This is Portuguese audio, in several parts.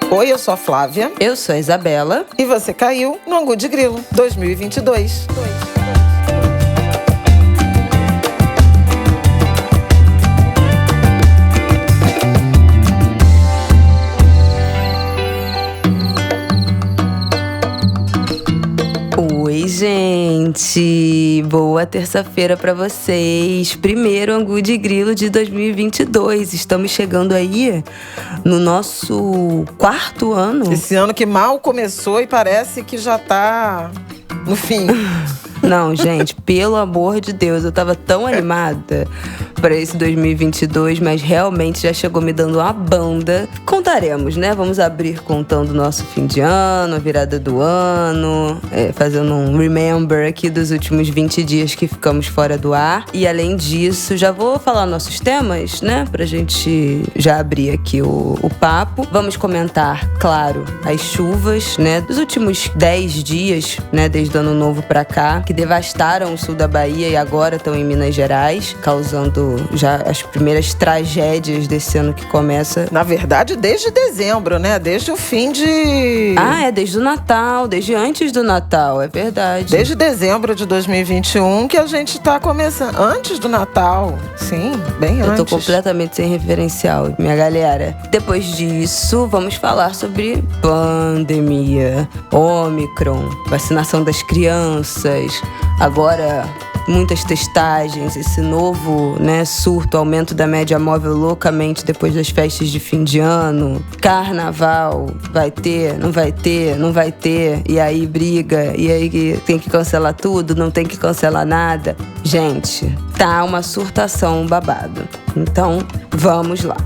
Oi, eu sou a Flávia. Eu sou a Isabela. E você caiu no Angu de Grilo 2022. Oi, gente! Boa terça-feira pra vocês! Primeiro Angu de Grilo de 2022. Estamos chegando aí no nosso 4º ano. Esse ano que mal começou e parece que já tá no fim. Não, gente, pelo amor de Deus, eu tava tão animada para esse 2022, mas realmente já chegou me dando uma banda. Contaremos, né? Vamos abrir contando o nosso fim de ano, a virada do ano, fazendo um remember aqui dos últimos 20 dias que ficamos fora do ar. E além disso, já vou falar nossos temas, né? Pra gente já abrir aqui o papo. Vamos comentar, claro, as chuvas, né? Dos últimos 10 dias, né? Desde o ano novo pra cá, que devastaram o sul da Bahia e agora estão em Minas Gerais, causando já as primeiras tragédias desse ano que começa. Na verdade, desde dezembro, né? Desde o fim de... Desde o Natal, desde antes do Natal, é verdade. Desde dezembro de 2021 que a gente tá começando. Antes do Natal, sim, bem antes. Eu tô completamente sem referencial, minha galera. Depois disso, vamos falar sobre pandemia, Ômicron, vacinação das crianças, agora muitas testagens, esse novo, né, surto, aumento da média móvel loucamente depois das festas de fim de ano, carnaval, vai ter, não vai ter, não vai ter, e aí briga, e aí tem que cancelar tudo, não tem que cancelar nada. Gente, tá uma surtação babado. Então, vamos lá.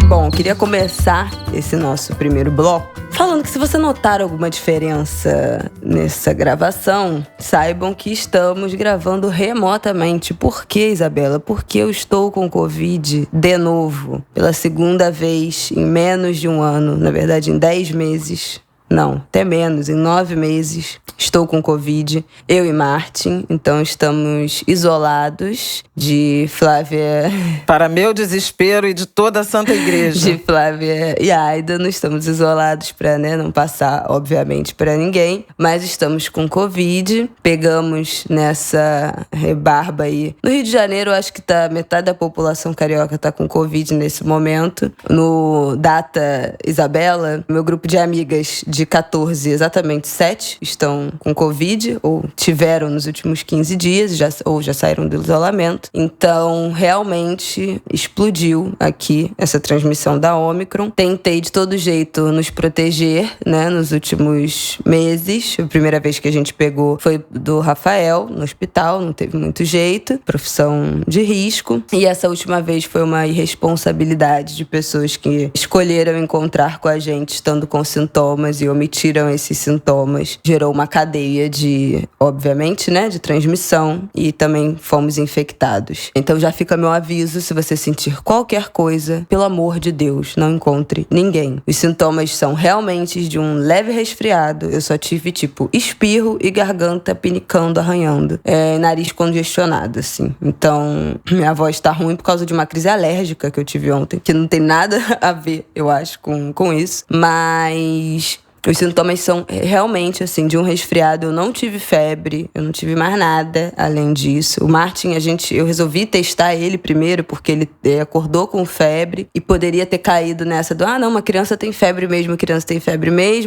Bom, queria começar esse nosso primeiro bloco falando que se você notar alguma diferença nessa gravação, saibam que estamos gravando remotamente. Por quê, Isabela? Porque eu estou com Covid de novo, pela segunda vez em menos de um ano, na verdade em 10 meses. Não, até menos, em 9 meses estou com Covid, eu e Martin, então estamos isolados de Flávia... Para meu desespero e de toda a Santa Igreja. De Flávia e Aida, não estamos isolados para, né, não passar, obviamente, para ninguém, mas estamos com Covid, pegamos nessa rebarba aí. No Rio de Janeiro, acho que metade da população carioca tá com Covid nesse momento. No Data Isabela, meu grupo de amigas de 14, exatamente 7 estão com Covid, ou tiveram nos últimos 15 dias, ou já saíram do isolamento. Então, realmente explodiu aqui essa transmissão da Ômicron. Tentei de todo jeito nos proteger, né, nos últimos meses. A primeira vez que a gente pegou foi do Rafael, no hospital, não teve muito jeito, profissão de risco. E essa última vez foi uma irresponsabilidade de pessoas que escolheram encontrar com a gente estando com sintomas e omitiram esses sintomas. Gerou uma cadeia de, obviamente, né, de transmissão, e também fomos infectados. Então já fica meu aviso, se você sentir qualquer coisa, pelo amor de Deus, não encontre ninguém. Os sintomas são realmente de um leve resfriado. Eu só tive, espirro e garganta pinicando, arranhando. Nariz congestionado, assim. Então, minha voz tá ruim por causa de uma crise alérgica que eu tive ontem, que não tem nada a ver, eu acho, com isso. Mas os sintomas são realmente, assim, de um resfriado. Eu não tive febre, eu não tive mais nada além disso. O Martin, eu resolvi testar ele primeiro, porque ele acordou com febre e poderia ter caído nessa do, não, uma criança tem febre mesmo,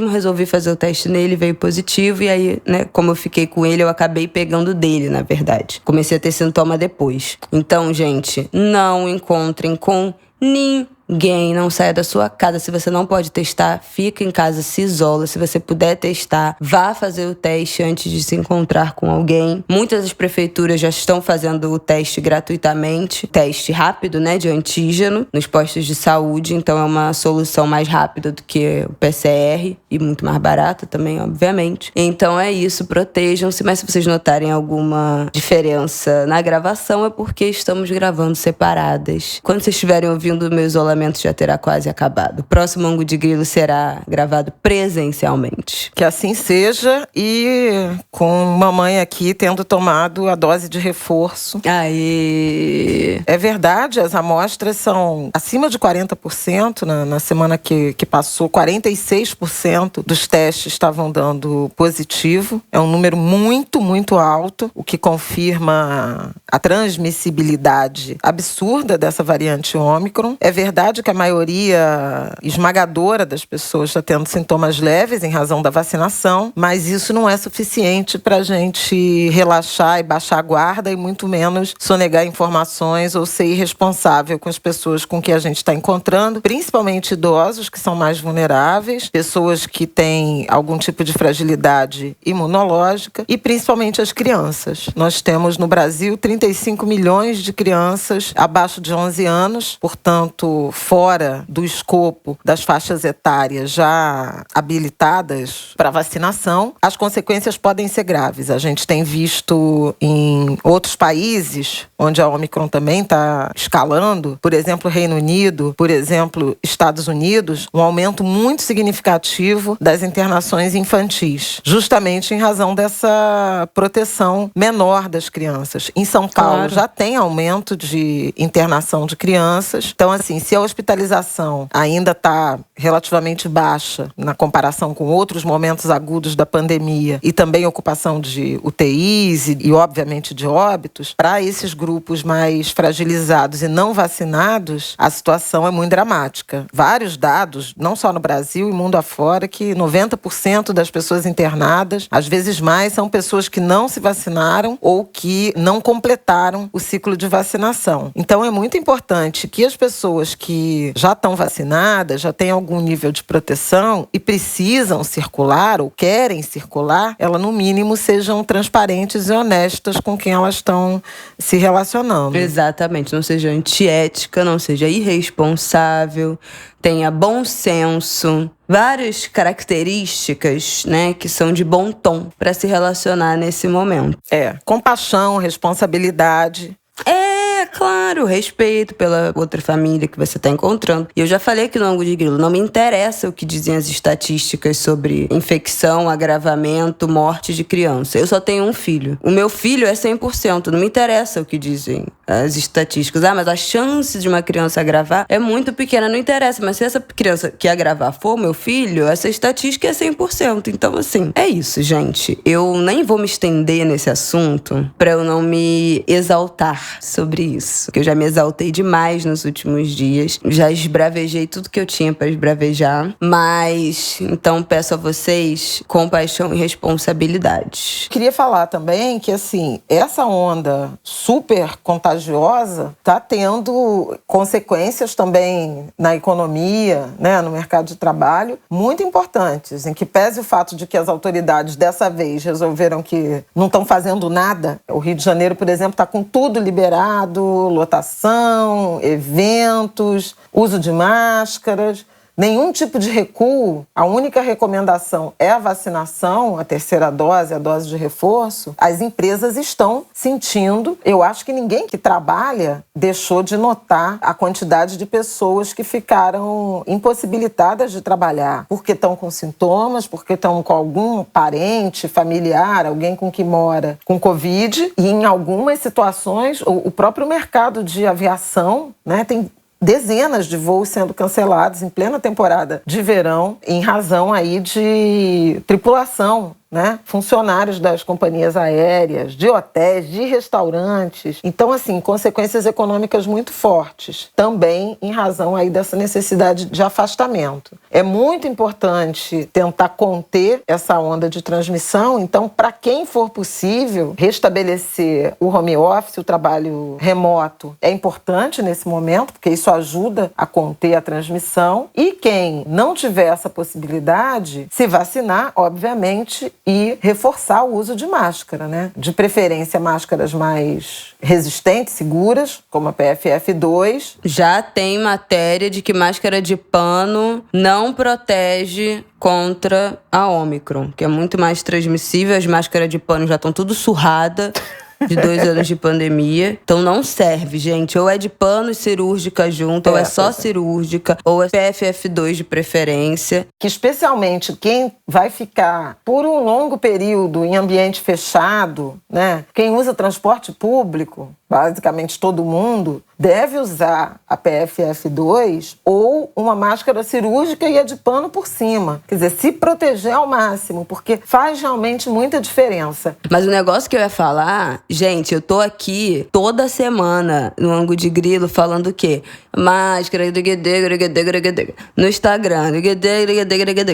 resolvi fazer o teste nele, veio positivo, e aí, né, como eu fiquei com ele, eu acabei pegando dele, na verdade. Comecei a ter sintoma depois. Então, gente, não encontrem com ninguém, não saia da sua casa. Se você não pode testar, fica em casa, se isola. Se você puder testar, vá fazer o teste antes de se encontrar com alguém. Muitas das prefeituras já estão fazendo o teste gratuitamente, teste rápido, né, de antígeno, nos postos de saúde. Então é uma solução mais rápida do que o PCR e muito mais barata também, obviamente. Então é isso, protejam-se. Mas se vocês notarem alguma diferença na gravação, é porque estamos gravando separadas. Quando vocês estiverem ouvindo o meu isolamento isolamento já terá quase acabado. O próximo Ângulo de Grilo será gravado presencialmente. Que assim seja, e com mamãe aqui tendo tomado a dose de reforço. Aê! É verdade, as amostras são acima de 40%. Na semana que passou, 46% dos testes estavam dando positivo. É um número muito, muito alto, o que confirma a transmissibilidade absurda dessa variante Ômicron. É verdade que a maioria esmagadora das pessoas está tendo sintomas leves em razão da vacinação, mas isso não é suficiente para a gente relaxar e baixar a guarda, e muito menos sonegar informações ou ser irresponsável com as pessoas com que a gente está encontrando, principalmente idosos, que são mais vulneráveis, pessoas que têm algum tipo de fragilidade imunológica, e principalmente as crianças. Nós temos no Brasil 35 milhões de crianças abaixo de 11 anos, portanto, fora do escopo das faixas etárias já habilitadas para vacinação. As consequências podem ser graves. A gente tem visto em outros países, onde a Ômicron também está escalando, por exemplo, Reino Unido, por exemplo, Estados Unidos, um aumento muito significativo das internações infantis, justamente em razão dessa proteção menor das crianças. Em São Paulo já tem aumento de internação de crianças. Então, assim, se a hospitalização ainda está relativamente baixa na comparação com outros momentos agudos da pandemia, e também ocupação de UTIs e obviamente, de óbitos, para esses grupos mais fragilizados e não vacinados, a situação é muito dramática. Vários dados, não só no Brasil e mundo afora, que 90% das pessoas internadas, às vezes mais, são pessoas que não se vacinaram ou que não completaram o ciclo de vacinação. Então, é muito importante que as pessoas que já estão vacinadas, já têm algum nível de proteção e precisam circular ou querem circular, elas, no mínimo, sejam transparentes e honestas com quem elas estão se relacionando. Exatamente. Não seja antiética, não seja irresponsável, tenha bom senso. Várias características, né, que são de bom tom para se relacionar nesse momento. Compaixão, responsabilidade. Claro, respeito pela outra família que você está encontrando. E eu já falei aqui no Ângulo de Grilo, não me interessa o que dizem as estatísticas sobre infecção, agravamento, morte de criança. Eu só tenho um filho. O meu filho é 100%, não me interessa o que dizem as estatísticas. Mas a chance de uma criança agravar é muito pequena, não interessa. Mas se essa criança que agravar for o meu filho, essa estatística é 100%. Então, assim, é isso, gente. Eu nem vou me estender nesse assunto para eu não me exaltar sobre isso. Que eu já me exaltei demais nos últimos dias. Já esbravejei tudo que eu tinha para esbravejar. Mas, então, peço a vocês compaixão e responsabilidade. Queria falar também que, assim, essa onda super contagiosa está tendo consequências também na economia, né, no mercado de trabalho, muito importantes, em que pese o fato de que as autoridades dessa vez resolveram que não estão fazendo nada. O Rio de Janeiro, por exemplo, está com tudo liberado, lotação, eventos, uso de máscaras. Nenhum tipo de recuo, a única recomendação é a vacinação, a terceira dose, a dose de reforço. As empresas estão sentindo, eu acho que ninguém que trabalha deixou de notar a quantidade de pessoas que ficaram impossibilitadas de trabalhar, porque estão com sintomas, porque estão com algum parente, familiar, alguém com que mora com Covid, e em algumas situações o próprio mercado de aviação, né, tem dezenas de voos sendo cancelados em plena temporada de verão em razão aí de tripulação, né? Funcionários das companhias aéreas, de hotéis, de restaurantes. Então, assim, consequências econômicas muito fortes, também em razão aí dessa necessidade de afastamento. É muito importante tentar conter essa onda de transmissão. Então, para quem for possível, restabelecer o home office, o trabalho remoto, é importante nesse momento, porque isso ajuda a conter a transmissão. E quem não tiver essa possibilidade, se vacinar, obviamente, e reforçar o uso de máscara, né? De preferência, máscaras mais resistentes, seguras, como a PFF2. Já tem matéria de que máscara de pano não protege contra a Ômicron, que é muito mais transmissível. As máscaras de pano já estão tudo surradas. de 2 anos de pandemia. Então não serve, gente. Ou é de pano e cirúrgica junto, ou é só cirúrgica, ou é PFF2 de preferência. Que especialmente quem vai ficar por um longo período em ambiente fechado, né? Quem usa transporte público, basicamente todo mundo, deve usar a PFF2 ou uma máscara cirúrgica e a de pano por cima. Quer dizer, se proteger ao máximo, porque faz realmente muita diferença. Mas o negócio que eu ia falar, gente, eu tô aqui toda semana no Ângulo de Grilo falando o quê? Máscara, no Instagram,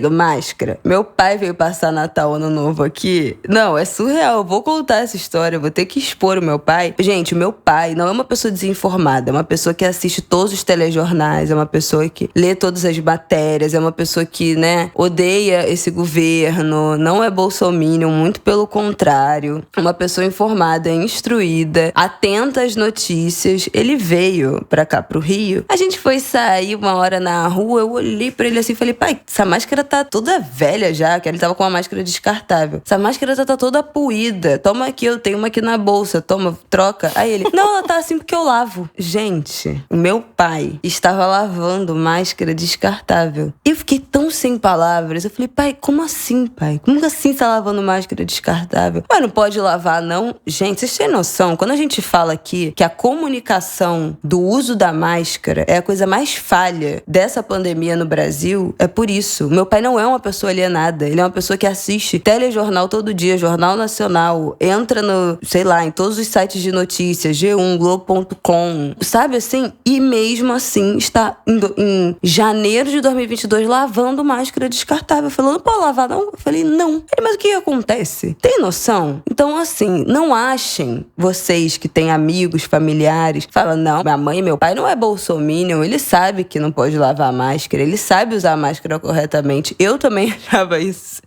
máscara. Meu pai veio passar Natal, Ano Novo aqui. Não, é surreal, eu vou contar essa história, eu vou ter que expor o meu pai. Gente, o meu pai não é uma pessoa desinformada, é uma pessoa que assiste todos os telejornais, é uma pessoa que lê todas as matérias, é uma pessoa que, né, odeia esse governo, não é bolsominion, muito pelo contrário. Uma pessoa informada, instruída, atenta às notícias. Ele veio pra cá, pro Rio. A gente foi sair uma hora na rua, eu olhei pra ele assim e falei, pai, essa máscara tá toda velha já, que ele tava com uma máscara descartável. Essa máscara tá toda puída. Toma aqui, eu tenho uma aqui na bolsa, toma, troca. Aí ele, não, ela tá assim porque eu lavo. Gente, o meu pai estava lavando máscara descartável. Eu fiquei tão sem palavras. Eu falei, pai, como assim, pai? Como assim você tá lavando máscara descartável? Mas não pode lavar, não? Gente, vocês têm noção? Quando a gente fala aqui que a comunicação do uso da máscara é a coisa mais falha dessa pandemia no Brasil, é por isso. Meu pai não é uma pessoa alienada. Ele é uma pessoa que assiste telejornal todo dia, Jornal Nacional, entra no, sei lá, em todos os sites de notícias, G1, Globo.com, sabe assim? E mesmo assim está em janeiro de 2022 lavando máscara descartável. Falou, não pode lavar não? Eu falei, não. Ele, mas o que acontece? Tem noção? Então assim, não achem vocês que têm amigos, familiares, falam, não, minha mãe e meu pai não é bolsominion, ele sabe que não pode lavar máscara, ele sabe usar a máscara corretamente. Eu também achava isso.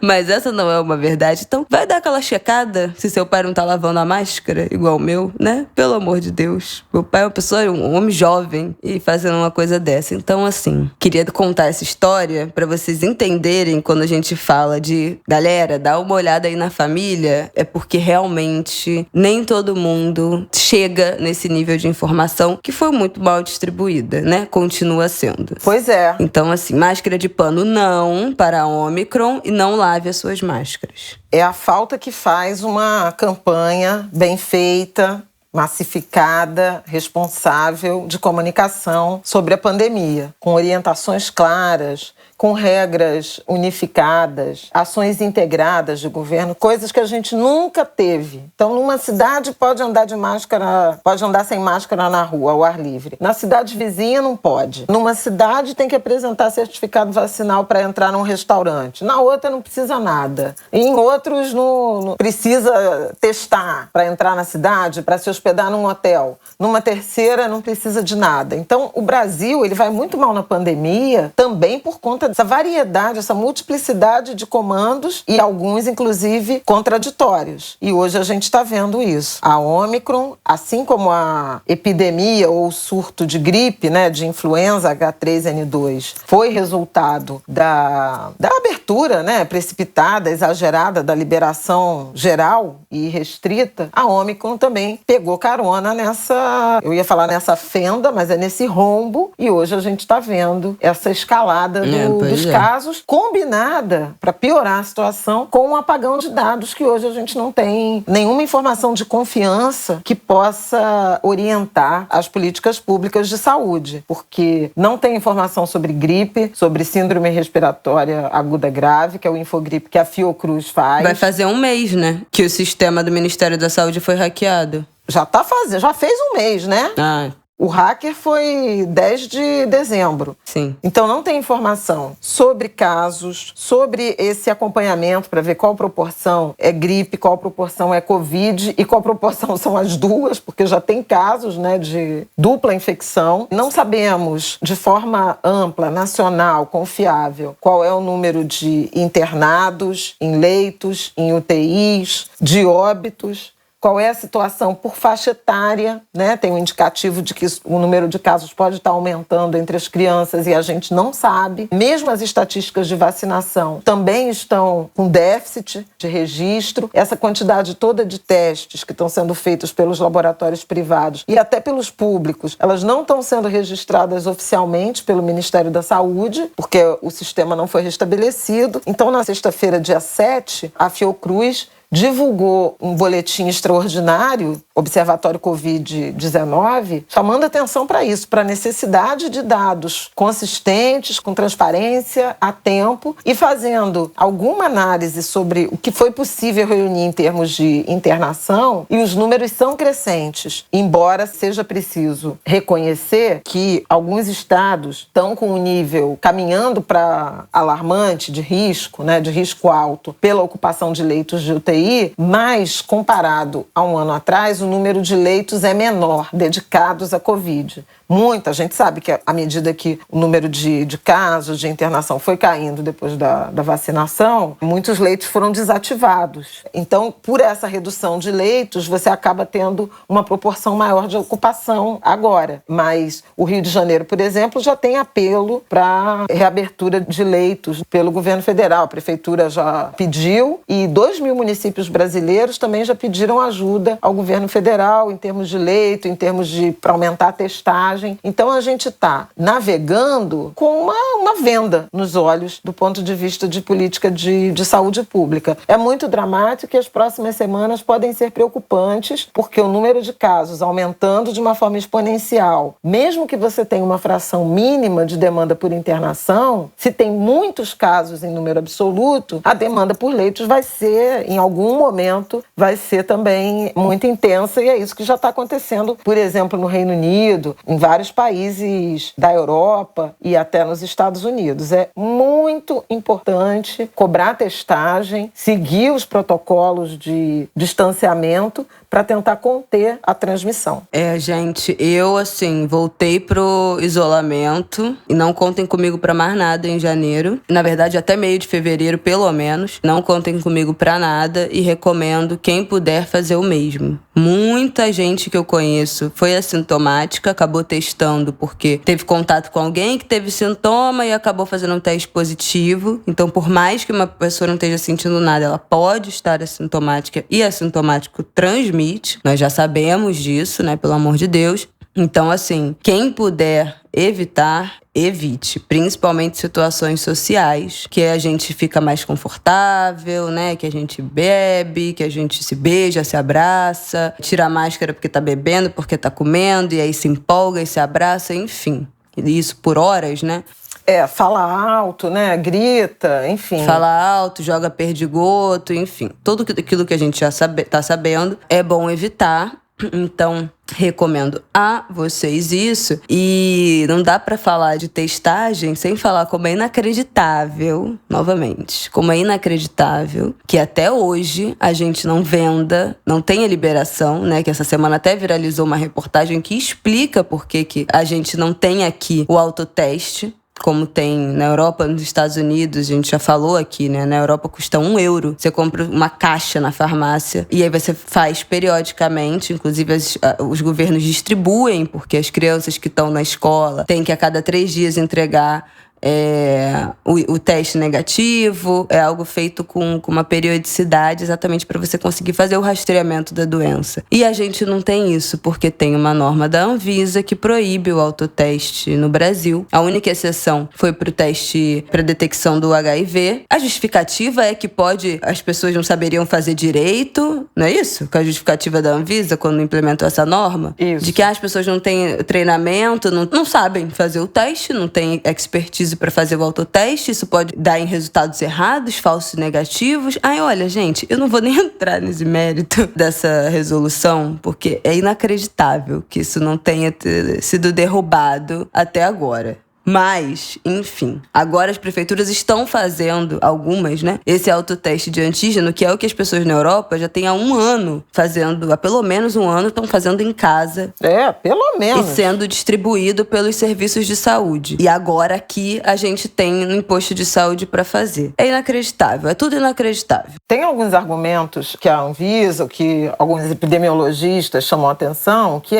Mas essa não é uma verdade. Então vai dar aquela checada se seu pai não tá lavando a máscara igual o meu, né? Pelo amor de Deus. Meu pai é uma pessoa, um homem jovem e fazendo uma coisa dessa. Então assim, queria contar essa história pra vocês entenderem quando a gente fala de galera, dá uma olhada aí na família, é porque realmente nem todo mundo chega nesse nível de informação que foi muito mal distribuída, né? Continua sendo. Pois é. Então assim, máscara de pano não para a Ômicron e não lave as suas máscaras. É a falta que faz uma campanha bem feita, massificada, responsável de comunicação sobre a pandemia, com orientações claras, com regras unificadas, ações integradas de governo, coisas que a gente nunca teve. Então, numa cidade pode andar sem máscara na rua, ao ar livre. Na cidade vizinha não pode. Numa cidade tem que apresentar certificado vacinal para entrar num restaurante. Na outra não precisa nada. Em outros não precisa testar para entrar na cidade, para se hospedar num hotel. Numa terceira não precisa de nada. Então, o Brasil ele vai muito mal na pandemia também por conta dessa variedade, essa multiplicidade de comandos e alguns, inclusive, contraditórios. E hoje a gente está vendo isso. A Ômicron, assim como a epidemia ou surto de gripe, né, de influenza H3N2, foi resultado da abertura, né, precipitada, exagerada da liberação geral e restrita, a Ômicron também pegou carona nessa, eu ia falar nessa fenda, mas é nesse rombo, e hoje a gente está vendo essa escalada dos casos, combinada para piorar a situação com um apagão de dados que hoje a gente não tem nenhuma informação de confiança que possa orientar as políticas públicas de saúde, porque não tem informação sobre gripe, sobre síndrome respiratória aguda grave, que é o Infogripe que a Fiocruz faz. Vai fazer um mês, né, que o sistema do Ministério da Saúde foi hackeado. Já fez um mês, né? O hacker foi 10 de dezembro. Sim. Então não tem informação sobre casos, sobre esse acompanhamento para ver qual proporção é gripe, qual proporção é Covid e qual proporção são as duas, porque já tem casos, né, de dupla infecção. Não sabemos de forma ampla, nacional, confiável, qual é o número de internados em leitos, em UTIs, de óbitos. qual é a situação por faixa etária, né? Tem um indicativo de que o número de casos pode estar aumentando entre as crianças e a gente não sabe. Mesmo as estatísticas de vacinação também estão com déficit de registro. Essa quantidade toda de testes que estão sendo feitos pelos laboratórios privados e até pelos públicos, elas não estão sendo registradas oficialmente pelo Ministério da Saúde, porque o sistema não foi restabelecido. Então, na sexta-feira, dia 7, a Fiocruz divulgou um boletim extraordinário, Observatório Covid-19, chamando atenção para isso, para a necessidade de dados consistentes, com transparência, a tempo, e fazendo alguma análise sobre o que foi possível reunir em termos de internação, e os números são crescentes, embora seja preciso reconhecer que alguns estados estão com um nível caminhando para alarmante, de risco, né, de risco alto, pela ocupação de leitos de UTI, mas, comparado a um ano atrás, o número de leitos é menor, dedicados à Covid. A gente sabe que à medida que o número de casos de internação foi caindo depois da vacinação, muitos leitos foram desativados. Então, por essa redução de leitos, você acaba tendo uma proporção maior de ocupação agora. Mas o Rio de Janeiro, por exemplo, já tem apelo para reabertura de leitos pelo governo federal. A prefeitura já pediu e 2.000 municípios brasileiros também já pediram ajuda ao governo federal em termos de leito, em termos de para aumentar a testagem. Então a gente está navegando com uma venda nos olhos do ponto de vista de política de saúde pública. É muito dramático e as próximas semanas podem ser preocupantes, porque o número de casos aumentando de uma forma exponencial, mesmo que você tenha uma fração mínima de demanda por internação, se tem muitos casos em número absoluto, a demanda por leitos vai ser, em algum momento, vai ser também muito intensa, e é isso que já está acontecendo, por exemplo, no Reino Unido, em vários países da Europa e até nos Estados Unidos. É muito importante cobrar a testagem, seguir os protocolos de distanciamento para tentar conter a transmissão. Gente, eu, voltei pro isolamento e não contem comigo para mais nada em janeiro. Na verdade, até meio de fevereiro, pelo menos. Não contem comigo para nada e recomendo quem puder fazer o mesmo. Muita gente que eu conheço foi assintomática, acabou testando porque teve contato com alguém que teve sintoma e acabou fazendo um teste positivo. Então, por mais que uma pessoa não esteja sentindo nada, ela pode estar assintomática e assintomático transmite. Nós já sabemos disso, né? Pelo amor de Deus. Então, quem puder evitar, evite. Principalmente situações sociais, que a gente fica mais confortável, né? Que a gente bebe, que a gente se beija, se abraça, tira a máscara porque tá bebendo, porque tá comendo, e aí se empolga e se abraça, enfim. Isso por horas, né? Fala alto, né? Grita, enfim. Fala alto, joga perdigoto, enfim. Tudo aquilo que a gente já tá sabendo é bom evitar. Então, recomendo a vocês isso. E não dá pra falar de testagem sem falar como é inacreditável, novamente, como é inacreditável que até hoje a gente não tenha liberação, né? Que essa semana até viralizou uma reportagem que explica por que a gente não tem aqui o autoteste, como tem na Europa, nos Estados Unidos, a gente já falou aqui, né? Na Europa custa €1. Você compra uma caixa na farmácia e aí você faz periodicamente, inclusive os governos distribuem, porque as crianças que estão na escola têm que a cada 3 dias entregar o teste negativo. É algo feito com uma periodicidade exatamente para você conseguir fazer o rastreamento da doença. E a gente não tem isso porque tem uma norma da Anvisa que proíbe o autoteste no Brasil. A única exceção foi para o teste para detecção do HIV. A justificativa é que as pessoas não saberiam fazer direito, não é isso? Com a justificativa da Anvisa quando implementou essa norma? Isso. De que as pessoas não têm treinamento, não sabem fazer o teste, não têm expertise para fazer o autoteste, isso pode dar em resultados errados, falsos e negativos. Olha, gente, eu não vou nem entrar nesse mérito dessa resolução, porque é inacreditável que isso não tenha sido derrubado até agora. Mas, enfim, agora as prefeituras estão fazendo, algumas, né, esse autoteste de antígeno, que é o que as pessoas na Europa já têm há um ano fazendo, há pelo menos um ano, estão fazendo em casa. Pelo menos. E sendo distribuído pelos serviços de saúde. E agora aqui a gente tem um imposto de saúde para fazer. É inacreditável, é tudo inacreditável. Tem alguns argumentos que a Anvisa, que alguns epidemiologistas chamam a atenção, que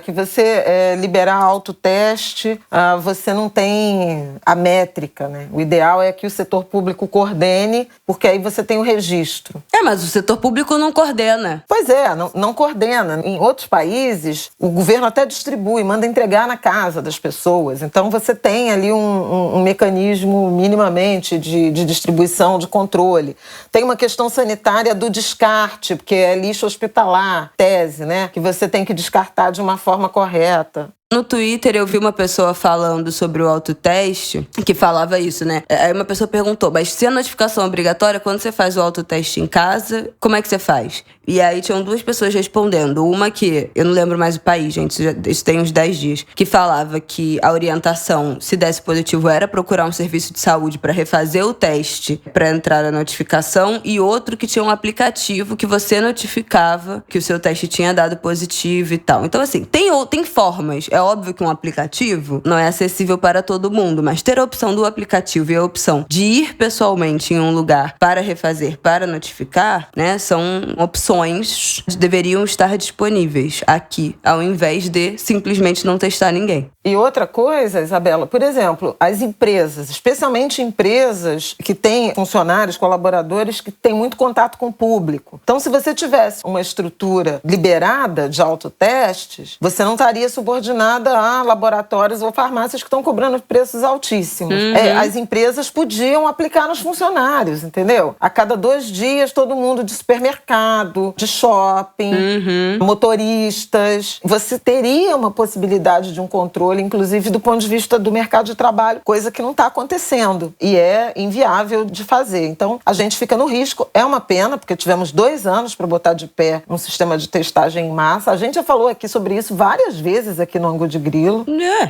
que você liberar autoteste, você não tem a métrica, né? O ideal é que o setor público coordene, porque aí você tem o registro. Mas o setor público não coordena. Pois é, não coordena. Em outros países, o governo até distribui, manda entregar na casa das pessoas. Então você tem ali um mecanismo minimamente de distribuição, de controle. Tem uma questão sanitária do descarte, porque é lixo hospitalar, tese, né? Que você tem que descartar de uma forma correta. No Twitter eu vi uma pessoa falando sobre o autoteste, que falava isso, né? Aí uma pessoa perguntou, mas se a notificação é obrigatória, quando você faz o autoteste em casa, como é que você faz? E aí tinham duas pessoas respondendo. Uma que, eu não lembro mais o país, gente, isso tem uns 10 dias, que falava que a orientação, se desse positivo, era procurar um serviço de saúde para refazer o teste, para entrar a notificação, e outro que tinha um aplicativo que você notificava que o seu teste tinha dado positivo e tal. Então, assim, tem formas. É óbvio que um aplicativo não é acessível para todo mundo, mas ter a opção do aplicativo e a opção de ir pessoalmente em um lugar para refazer, para notificar, né, são opções que deveriam estar disponíveis aqui, ao invés de simplesmente não testar ninguém. E outra coisa, Isabela, por exemplo, as empresas, especialmente empresas que têm funcionários, colaboradores que têm muito contato com o público. Então, se você tivesse uma estrutura liberada de autotestes, você não estaria subordinada a laboratórios ou farmácias que estão cobrando preços altíssimos. As empresas podiam aplicar nos funcionários, entendeu? A cada 2 dias, todo mundo de supermercado, de shopping, motoristas. Você teria uma possibilidade de um controle, inclusive do ponto de vista do mercado de trabalho, coisa que não está acontecendo e é inviável de fazer. Então, a gente fica no risco. É uma pena, porque tivemos 2 anos para botar de pé um sistema de testagem em massa. A gente já falou aqui sobre isso várias vezes aqui no Ângulo de Grilo.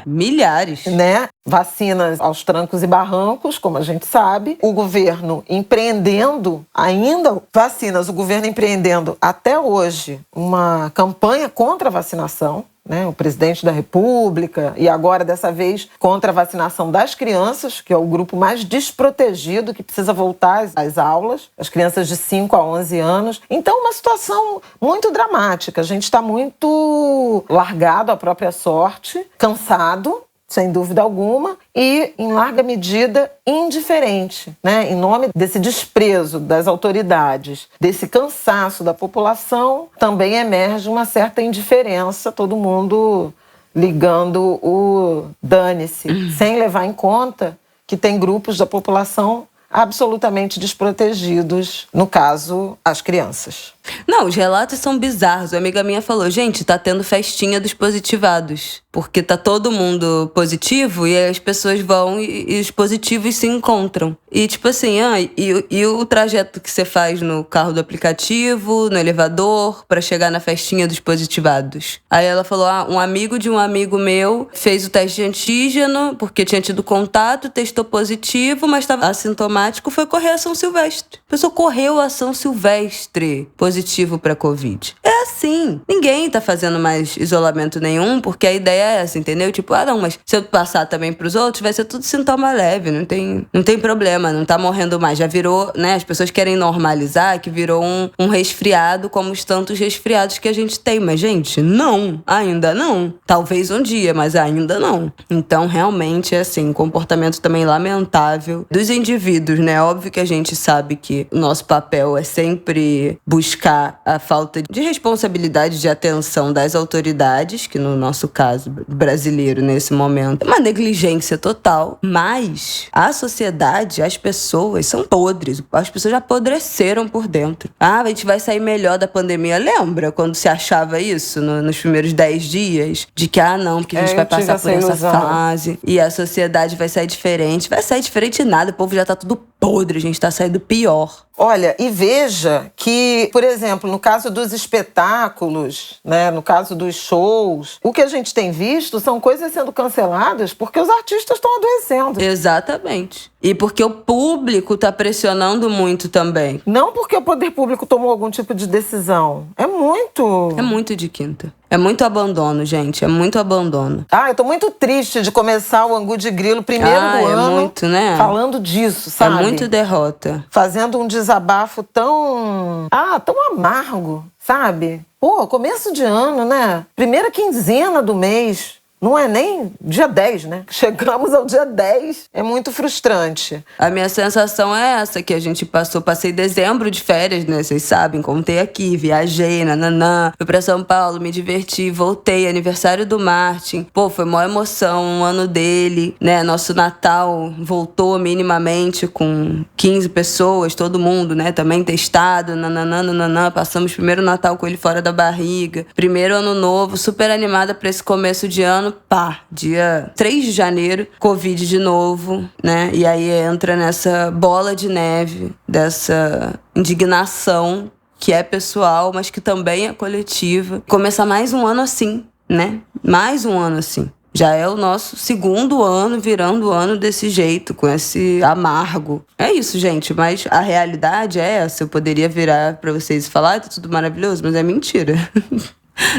Milhares. Né? Vacinas aos trancos e barrancos, como a gente sabe. O governo empreendendo ainda vacinas, o governo empreendendo até hoje uma campanha contra a vacinação. Né, o presidente da República, e agora, dessa vez, contra a vacinação das crianças, que é o grupo mais desprotegido, que precisa voltar às aulas, as crianças de 5 a 11 anos. Então, uma situação muito dramática. A gente está muito largado à própria sorte, cansado, sem dúvida alguma, e, em larga medida, indiferente, né? Em nome desse desprezo das autoridades, desse cansaço da população, também emerge uma certa indiferença, todo mundo ligando o dane-se, sem levar em conta que tem grupos da população absolutamente desprotegidos, no caso, as crianças. Não, os relatos são bizarros. Uma amiga minha falou, gente, tá tendo festinha dos positivados. Porque tá todo mundo positivo e aí as pessoas vão e os positivos se encontram. E tipo assim, e o trajeto que você faz no carro do aplicativo, no elevador, pra chegar na festinha dos positivados? Aí ela falou, um amigo de um amigo meu fez o teste de antígeno porque tinha tido contato, testou positivo, mas estava assintomático, foi correr a São Silvestre. A pessoa correu a São Silvestre positivo pra Covid. É assim. Ninguém tá fazendo mais isolamento nenhum, porque a ideia é essa, entendeu? Tipo, não, mas se eu passar também pros outros, vai ser tudo sintoma leve, não tem problema, não tá morrendo mais. Já virou, né? As pessoas querem normalizar que virou um resfriado como os tantos resfriados que a gente tem. Mas, gente, não. Ainda não. Talvez um dia, mas ainda não. Então, realmente, é assim, um comportamento também lamentável dos indivíduos, né? Óbvio que a gente sabe que o nosso papel é sempre buscar a falta de responsabilidade, de atenção das autoridades, que no nosso caso brasileiro nesse momento é uma negligência total, mas a sociedade, as pessoas são podres, as pessoas já apodreceram por dentro. A gente vai sair melhor da pandemia. Lembra quando se achava isso nos primeiros 10 dias? De que, não, porque a gente vai passar por essa fase e a sociedade vai sair diferente. Vai sair diferente nada, o povo já tá tudo podre, a gente tá saindo pior. Olha, e veja que, por exemplo, exemplo, no caso dos espetáculos, né, no caso dos shows, o que a gente tem visto são coisas sendo canceladas porque os artistas estão adoecendo. Exatamente. E porque o público tá pressionando muito também. Não porque o poder público tomou algum tipo de decisão. É muito De quinta. É muito abandono, gente. É muito abandono. Eu tô muito triste de começar o Angu de Grilo primeiro do ano. Muito, né? Falando disso, sabe? É muito derrota. Fazendo um desabafo tão amargo, sabe? Pô, começo de ano, né? Primeira quinzena do mês. Não é nem dia 10, né? Chegamos ao dia 10. É muito frustrante. A minha sensação é essa, que a gente passei dezembro de férias, né? Vocês sabem, contei aqui, viajei, nananã. Fui pra São Paulo, me diverti, voltei, aniversário do Martin. Pô, foi maior emoção, um ano dele, né? Nosso Natal voltou minimamente com 15 pessoas, todo mundo, né? Também testado, nananã. Passamos o primeiro Natal com ele fora da barriga. Primeiro ano novo, super animada pra esse começo de ano. Dia 3 de janeiro, Covid de novo, né? E aí entra nessa bola de neve, dessa indignação que é pessoal, mas que também é coletiva. Começar mais um ano assim, né? Mais um ano assim. Já é o nosso segundo ano, virando o ano desse jeito, com esse amargo. É isso, gente, mas a realidade é essa. Eu poderia virar pra vocês e falar, tá tudo maravilhoso, mas é mentira.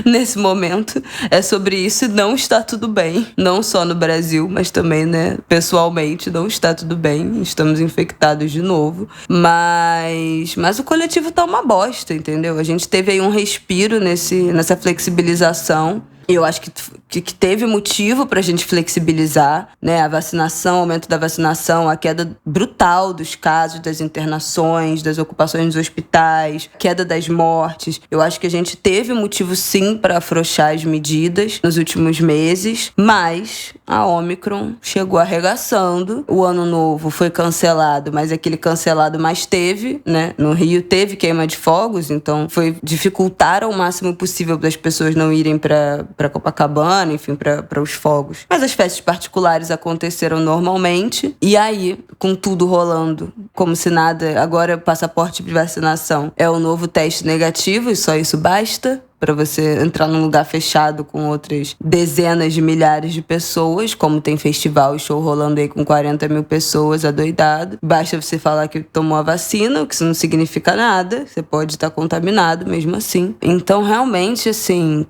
Nesse momento, é sobre isso e não está tudo bem. Não só no Brasil, mas também, né, pessoalmente, não está tudo bem. Estamos infectados de novo. Mas o coletivo tá uma bosta, entendeu? A gente teve aí um respiro nessa flexibilização. Eu acho que teve motivo pra gente flexibilizar, né? A vacinação, o aumento da vacinação, a queda brutal dos casos, das internações, das ocupações dos hospitais, queda das mortes. Eu acho que a gente teve motivo, sim, pra afrouxar as medidas nos últimos meses, mas a Ômicron chegou arregaçando. O ano novo foi cancelado, mas aquele cancelado mais teve, né? No Rio teve queima de fogos, então foi dificultar ao máximo possível das pessoas não irem pra Copacabana, enfim, para os fogos. Mas as festas particulares aconteceram normalmente. E aí, com tudo rolando, como se nada, agora passaporte de vacinação é o novo teste negativo e só isso basta para você entrar num lugar fechado com outras dezenas de milhares de pessoas, como tem festival e show rolando aí com 40 mil pessoas, adoidado. Basta você falar que tomou a vacina, o que isso não significa nada. Você pode estar contaminado mesmo assim. Então, realmente, assim,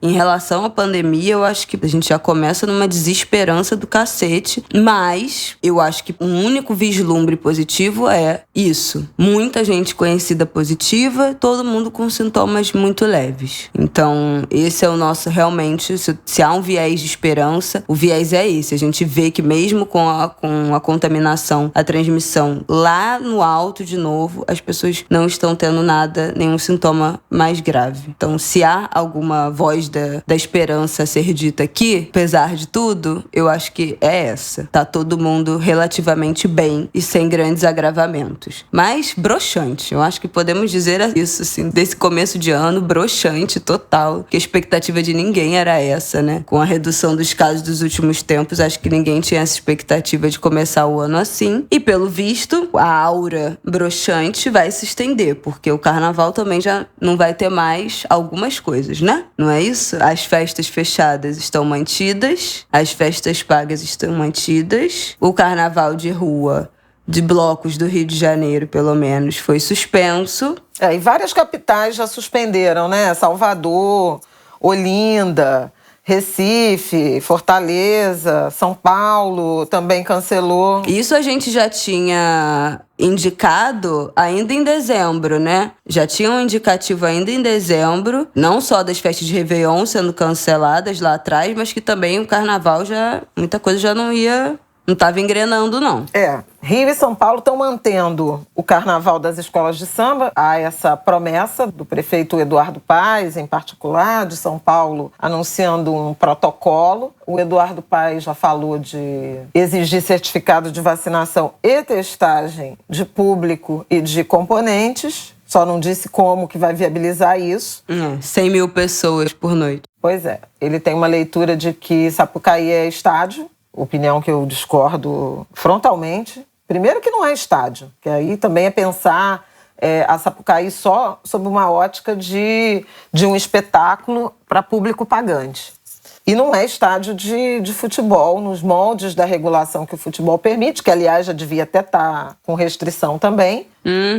em relação à pandemia, eu acho que a gente já começa numa desesperança do cacete, mas eu acho que um único vislumbre positivo é isso. Muita gente conhecida positiva, todo mundo com sintomas muito leves. Então, esse é o nosso, realmente, se há um viés de esperança, o viés é esse. A gente vê que mesmo com a contaminação, a transmissão lá no alto de novo, as pessoas não estão tendo nenhum sintoma mais grave. Então, se há alguma voz da esperança a ser dita aqui, apesar de tudo, eu acho que é essa. Tá todo mundo relativamente bem e sem grandes agravamentos. Mas broxante, eu acho que podemos dizer isso, assim, desse começo de ano, broxante total, que a expectativa de ninguém era essa, né? Com a redução dos casos dos últimos tempos, acho que ninguém tinha essa expectativa de começar o ano assim. E pelo visto, a aura broxante vai se estender, porque o carnaval também já não vai ter mais algumas coisas, né? Não é isso? As festas fechadas estão mantidas, as festas pagas estão mantidas, o carnaval de rua, de blocos do Rio de Janeiro, pelo menos, foi suspenso. E várias capitais já suspenderam, né? Salvador, Olinda, Recife, Fortaleza, São Paulo também cancelou. Isso a gente já tinha indicado ainda em dezembro, né? Já tinha um indicativo ainda em dezembro, não só das festas de Réveillon sendo canceladas lá atrás, mas que também o carnaval muita coisa já não estava engrenando, não. Rio e São Paulo estão mantendo o carnaval das escolas de samba. Há essa promessa do prefeito Eduardo Paes, em particular, de São Paulo, anunciando um protocolo. O Eduardo Paes já falou de exigir certificado de vacinação e testagem de público e de componentes. Só não disse como que vai viabilizar isso. 100 mil pessoas por noite. Pois é. Ele tem uma leitura de que Sapucaí é estádio, opinião que eu discordo frontalmente. Primeiro que não é estádio, que aí também é pensar a Sapucaí só sob uma ótica de um espetáculo para público pagante. E não é estádio de futebol, nos moldes da regulação que o futebol permite, que, aliás, já devia até estar com restrição também,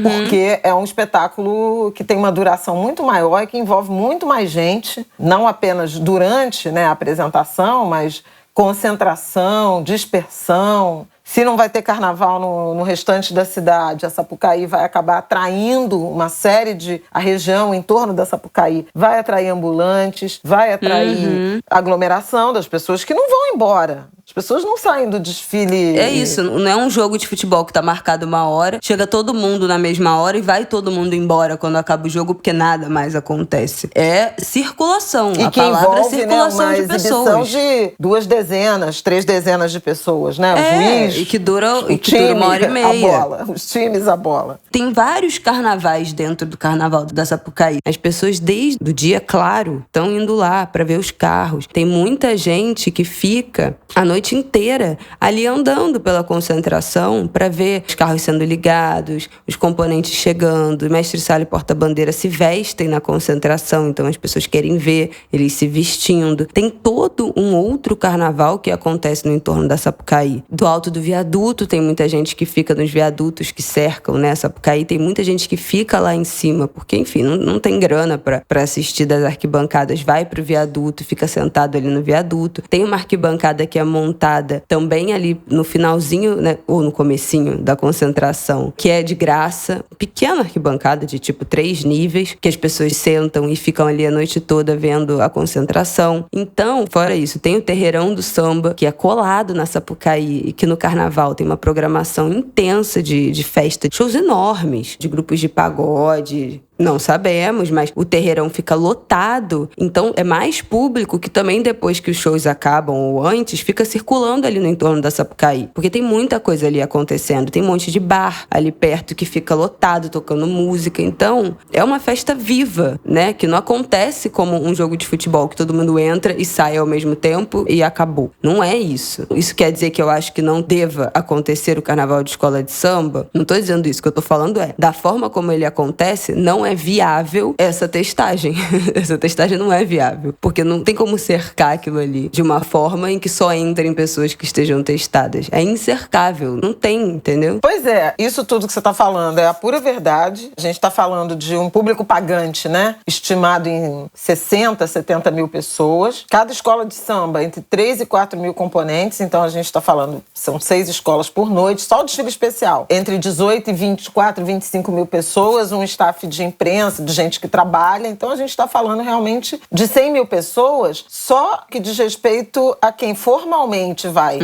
porque é um espetáculo que tem uma duração muito maior e que envolve muito mais gente, não apenas durante, né, a apresentação, mas concentração, dispersão. Se não vai ter carnaval no restante da cidade, a Sapucaí vai acabar atraindo uma série a região em torno da Sapucaí vai atrair ambulantes, vai atrair aglomeração das pessoas que não vão embora. As pessoas não saem do desfile. É isso, não é um jogo de futebol que tá marcado uma hora, chega todo mundo na mesma hora e vai todo mundo embora quando acaba o jogo, porque nada mais acontece. É circulação, e a que palavra envolve, é circulação, né, de pessoas. De 2 dezenas, 3 dezenas de pessoas, né? O juiz, e que dura o time, 1h30. os times, a bola. Tem vários carnavais dentro do carnaval da Sapucaí. As pessoas, desde o dia claro, estão indo lá para ver os carros. Tem muita gente que fica a noite inteira ali andando pela concentração para ver os carros sendo ligados, os componentes chegando. O mestre-sala e porta-bandeira se vestem na concentração, então as pessoas querem ver eles se vestindo. Tem todo um outro carnaval que acontece no entorno da Sapucaí. Do alto do viaduto, tem muita gente que fica nos viadutos que cercam, né, a Sapucaí. Tem muita gente que fica lá em cima, porque, enfim, não tem grana para assistir das arquibancadas. Vai pro viaduto, fica sentado ali no viaduto. Tem uma arquibancada que é montada também ali no finalzinho, né, ou no comecinho da concentração, que é de graça. Pequena arquibancada de tipo 3 níveis, que as pessoas sentam e ficam ali a noite toda vendo a concentração. Então, fora isso, tem o Terreirão do Samba, que é colado na Sapucaí e que no carnaval tem uma programação intensa de festa, shows enormes, de grupos de pagode. Não sabemos, mas o terreirão fica lotado. Então, é mais público que também, depois que os shows acabam ou antes, fica circulando ali no entorno da Sapucaí. Porque tem muita coisa ali acontecendo. Tem um monte de bar ali perto que fica lotado, tocando música. Então, é uma festa viva, né? Que não acontece como um jogo de futebol, que todo mundo entra e sai ao mesmo tempo e acabou. Não é isso. Isso quer dizer que eu acho que não deva acontecer o carnaval de escola de samba? Não tô dizendo isso. O que eu tô falando é, da forma como ele acontece, não é viável essa testagem. Essa testagem não é viável. Porque não tem como cercar aquilo ali de uma forma em que só entrem pessoas que estejam testadas. É incercável. Não tem, entendeu? Pois é. Isso tudo que você tá falando é a pura verdade. A gente tá falando de um público pagante, né? Estimado em 60, 70 mil pessoas. Cada escola de samba, entre 3 e 4 mil componentes. Então, a gente tá falando, são 6 escolas por noite. Só o desfile especial. Entre 18 e 24, 25 mil pessoas. Um staff de imprensa, de gente que trabalha. Então, a gente está falando realmente de 100 mil pessoas, só que diz respeito a quem formalmente vai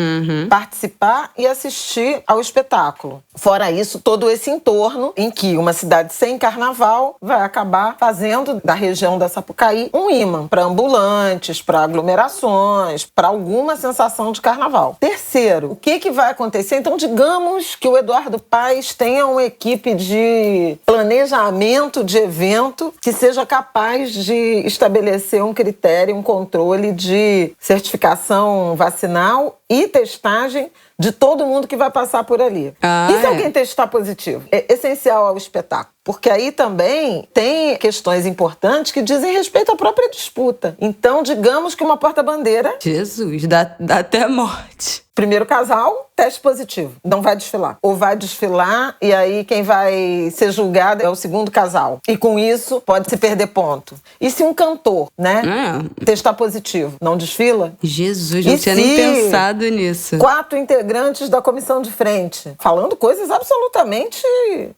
participar e assistir ao espetáculo. Fora isso, todo esse entorno em que uma cidade sem carnaval vai acabar fazendo da região da Sapucaí um imã para ambulantes, para aglomerações, para alguma sensação de carnaval. Terceiro, o que vai acontecer? Então, digamos que o Eduardo Paes tenha uma equipe de planejamento de evento que seja capaz de estabelecer um critério, um controle de certificação vacinal e testagem de todo mundo que vai passar por ali. E se alguém testar positivo? É essencial ao espetáculo. Porque aí também tem questões importantes que dizem respeito à própria disputa. Então, digamos que uma porta-bandeira... Jesus, dá até a morte. Primeiro casal, teste positivo. Não vai desfilar. Ou vai desfilar e aí quem vai ser julgado é o segundo casal. E com isso, pode se perder ponto. E se um cantor, né, testar positivo, não desfila? Jesus, não tinha nem pensado nisso. 4 integrantes da comissão de frente, falando coisas absolutamente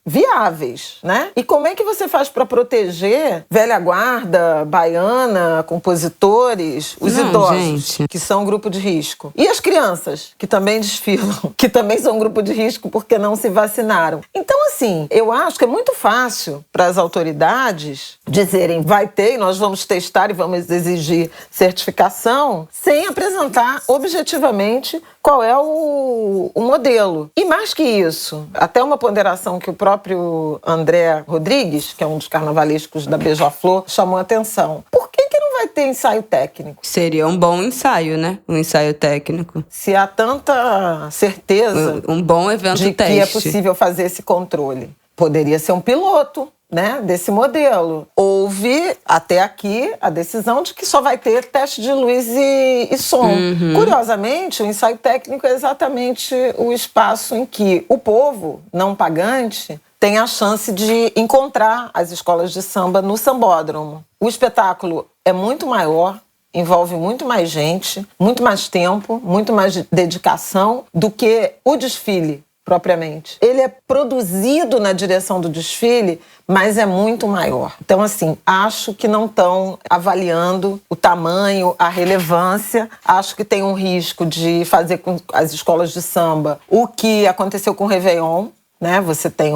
viáveis, né? E como é que você faz para proteger velha guarda, baiana, compositores, os idosos, que são um grupo de risco? E as crianças, que também desfilam, que também são um grupo de risco porque não se vacinaram. Então, assim, eu acho que é muito fácil para as autoridades dizerem vai ter e nós vamos testar e vamos exigir certificação sem apresentar objetivamente qual é o modelo. E mais que isso, até uma ponderação que o próprio André Rodrigues, que é um dos carnavalescos da Beija-Flor, chamou a atenção. Por que não vai ter ensaio técnico? Seria um bom ensaio, né? Um ensaio técnico. Se há tanta certeza um bom evento de teste. que é possível fazer esse controle. poderia ser um piloto, né, desse modelo. Houve, até aqui, a decisão de que só vai ter teste de luz e som. Curiosamente, o ensaio técnico é exatamente o espaço em que o povo não pagante tem a chance de encontrar as escolas de samba no sambódromo. O espetáculo é muito maior, envolve muito mais gente, muito mais tempo, muito mais dedicação do que o desfile propriamente. Ele é produzido na direção do desfile, mas é muito maior. Então, assim, acho que não estão avaliando o tamanho, a relevância. Acho que tem um risco de fazer com as escolas de samba o que aconteceu com o Réveillon, né? Você tem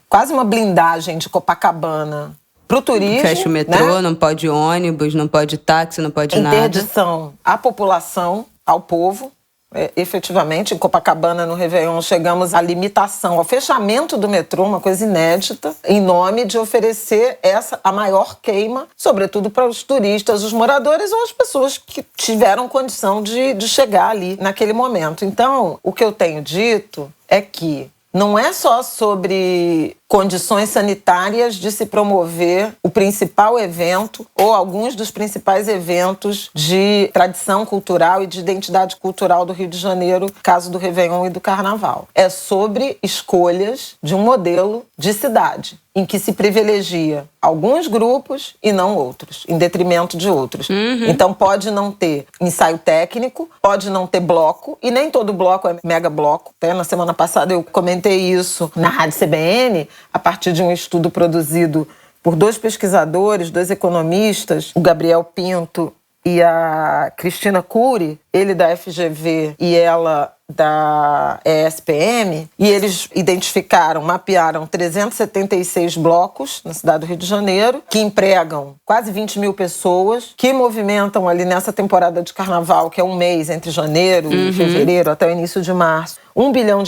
quase uma blindagem de Copacabana pro turismo. Fecha o metrô, né? Não pode ônibus, não pode táxi, não pode nada. Interdição à população, ao povo. Efetivamente, em Copacabana, no Réveillon, chegamos à limitação, ao fechamento do metrô, uma coisa inédita, em nome de oferecer a maior queima, sobretudo para os turistas, os moradores ou as pessoas que tiveram condição de chegar ali naquele momento. Então, o que eu tenho dito é que não é só sobre condições sanitárias de se promover o principal evento ou alguns dos principais eventos de tradição cultural e de identidade cultural do Rio de Janeiro, caso do Réveillon e do Carnaval. É sobre escolhas de um modelo de cidade, em que se privilegia alguns grupos e não outros, em detrimento de outros. Então pode não ter ensaio técnico, pode não ter bloco, e nem todo bloco é mega bloco. Até na semana passada eu comentei isso na Rádio CBN, a partir de um estudo produzido por 2 pesquisadores, 2 economistas, o Gabriel Pinto e a Cristina Cury, ele da FGV e ela da ESPM, e eles mapearam 376 blocos na cidade do Rio de Janeiro, que empregam quase 20 mil pessoas, que movimentam ali nessa temporada de carnaval, que é um mês entre janeiro e fevereiro até o início de março, R$1 bilhão,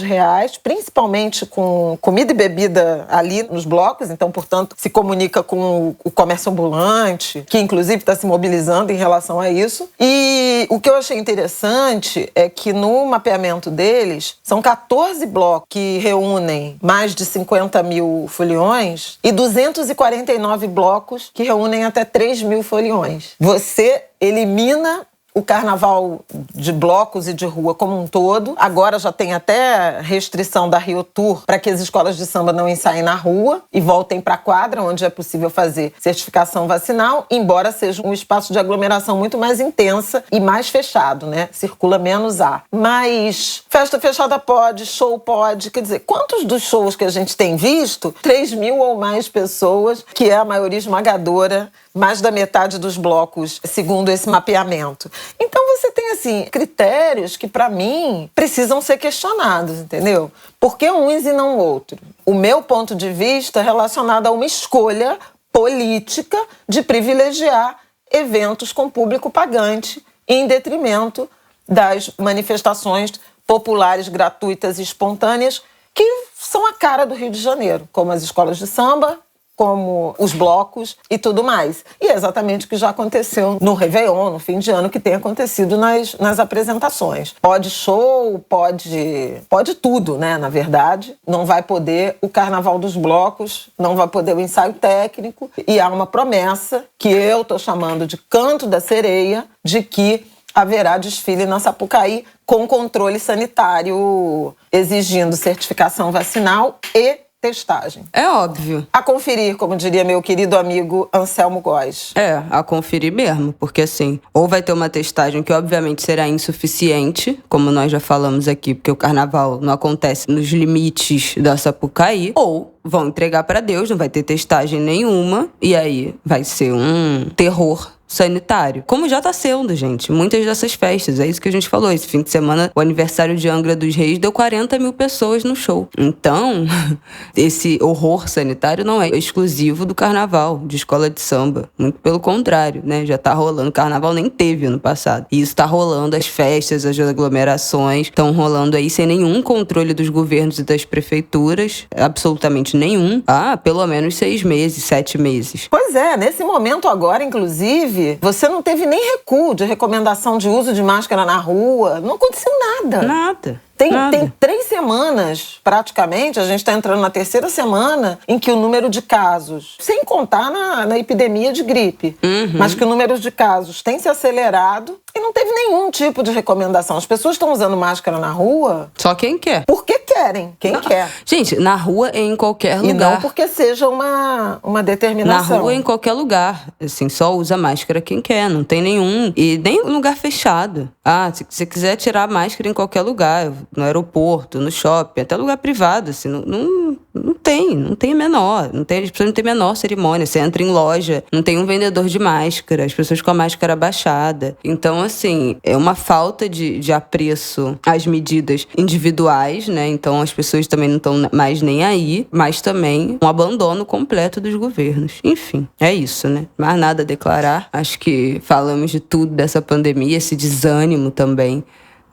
principalmente com comida e bebida ali nos blocos, então, portanto, se comunica com o comércio ambulante, que inclusive está se mobilizando em relação a isso. E o que eu achei interessante é que no mapeamento deles, são 14 blocos que reúnem mais de 50 mil foliões e 249 blocos que reúnem até 3 mil foliões. Você elimina o carnaval de blocos e de rua como um todo. Agora já tem até restrição da Rio Tour para que as escolas de samba não ensaiem na rua e voltem para a quadra, onde é possível fazer certificação vacinal, embora seja um espaço de aglomeração muito mais intensa e mais fechado, né? Circula menos ar. Mas festa fechada pode, show pode. Quer dizer, quantos dos shows que a gente tem visto? 3 mil ou mais pessoas, que é a maioria esmagadora, mais da metade dos blocos, segundo esse mapeamento. Então você tem, assim, critérios que, para mim, precisam ser questionados, entendeu? Por que uns e não outros? O meu ponto de vista é relacionado a uma escolha política de privilegiar eventos com público pagante em detrimento das manifestações populares, gratuitas e espontâneas que são a cara do Rio de Janeiro, como as escolas de samba, como os blocos e tudo mais. E é exatamente o que já aconteceu no Réveillon, no fim de ano, que tem acontecido nas apresentações. Pode show, pode tudo, né, na verdade. Não vai poder o Carnaval dos Blocos, não vai poder o ensaio técnico. E há uma promessa, que eu estou chamando de Canto da Sereia, de que haverá desfile na Sapucaí com controle sanitário, exigindo certificação vacinal e testagem. É óbvio. A conferir, como diria meu querido amigo Anselmo Góes. A conferir mesmo, porque assim, ou vai ter uma testagem que obviamente será insuficiente, como nós já falamos aqui, porque o carnaval não acontece nos limites da Sapucaí, ou vão entregar pra Deus, não vai ter testagem nenhuma, e aí vai ser um terror sanitário. Como já tá sendo, gente. Muitas dessas festas. É isso que a gente falou. Esse fim de semana, o aniversário de Angra dos Reis deu 40 mil pessoas no show. Então, esse horror sanitário não é exclusivo do carnaval, de escola de samba. Muito pelo contrário, né? Já tá rolando. O carnaval nem teve ano passado. E isso tá rolando. As festas, as aglomerações estão rolando aí sem nenhum controle dos governos e das prefeituras. Absolutamente nenhum. Há pelo menos 6 meses, 7 meses. Pois é. Nesse momento agora, inclusive, você não teve nem recuo de recomendação de uso de máscara na rua. Não aconteceu nada. Nada. Tem 3 semanas, praticamente, a gente está entrando na 3ª semana, em que o número de casos, sem contar na epidemia de gripe, mas que o número de casos tem se acelerado e não teve nenhum tipo de recomendação. As pessoas estão usando máscara na rua... Só quem quer. Porque querem, quem quer. Gente, na rua é em qualquer lugar. E não porque seja uma determinação. Na rua é em qualquer lugar. Assim, só usa máscara quem quer, não tem nenhum... E nem lugar fechado. Se você quiser tirar a máscara em qualquer lugar, no aeroporto, no shopping, até lugar privado, assim, não tem menor. As pessoas não têm menor cerimônia. Você entra em loja, não tem um vendedor de máscara, as pessoas com a máscara abaixada. Então, assim, é uma falta de apreço às medidas individuais, né? Então, as pessoas também não estão mais nem aí, mas também um abandono completo dos governos. Enfim, é isso, né? Mais nada a declarar. Acho que falamos de tudo dessa pandemia, esse desânimo também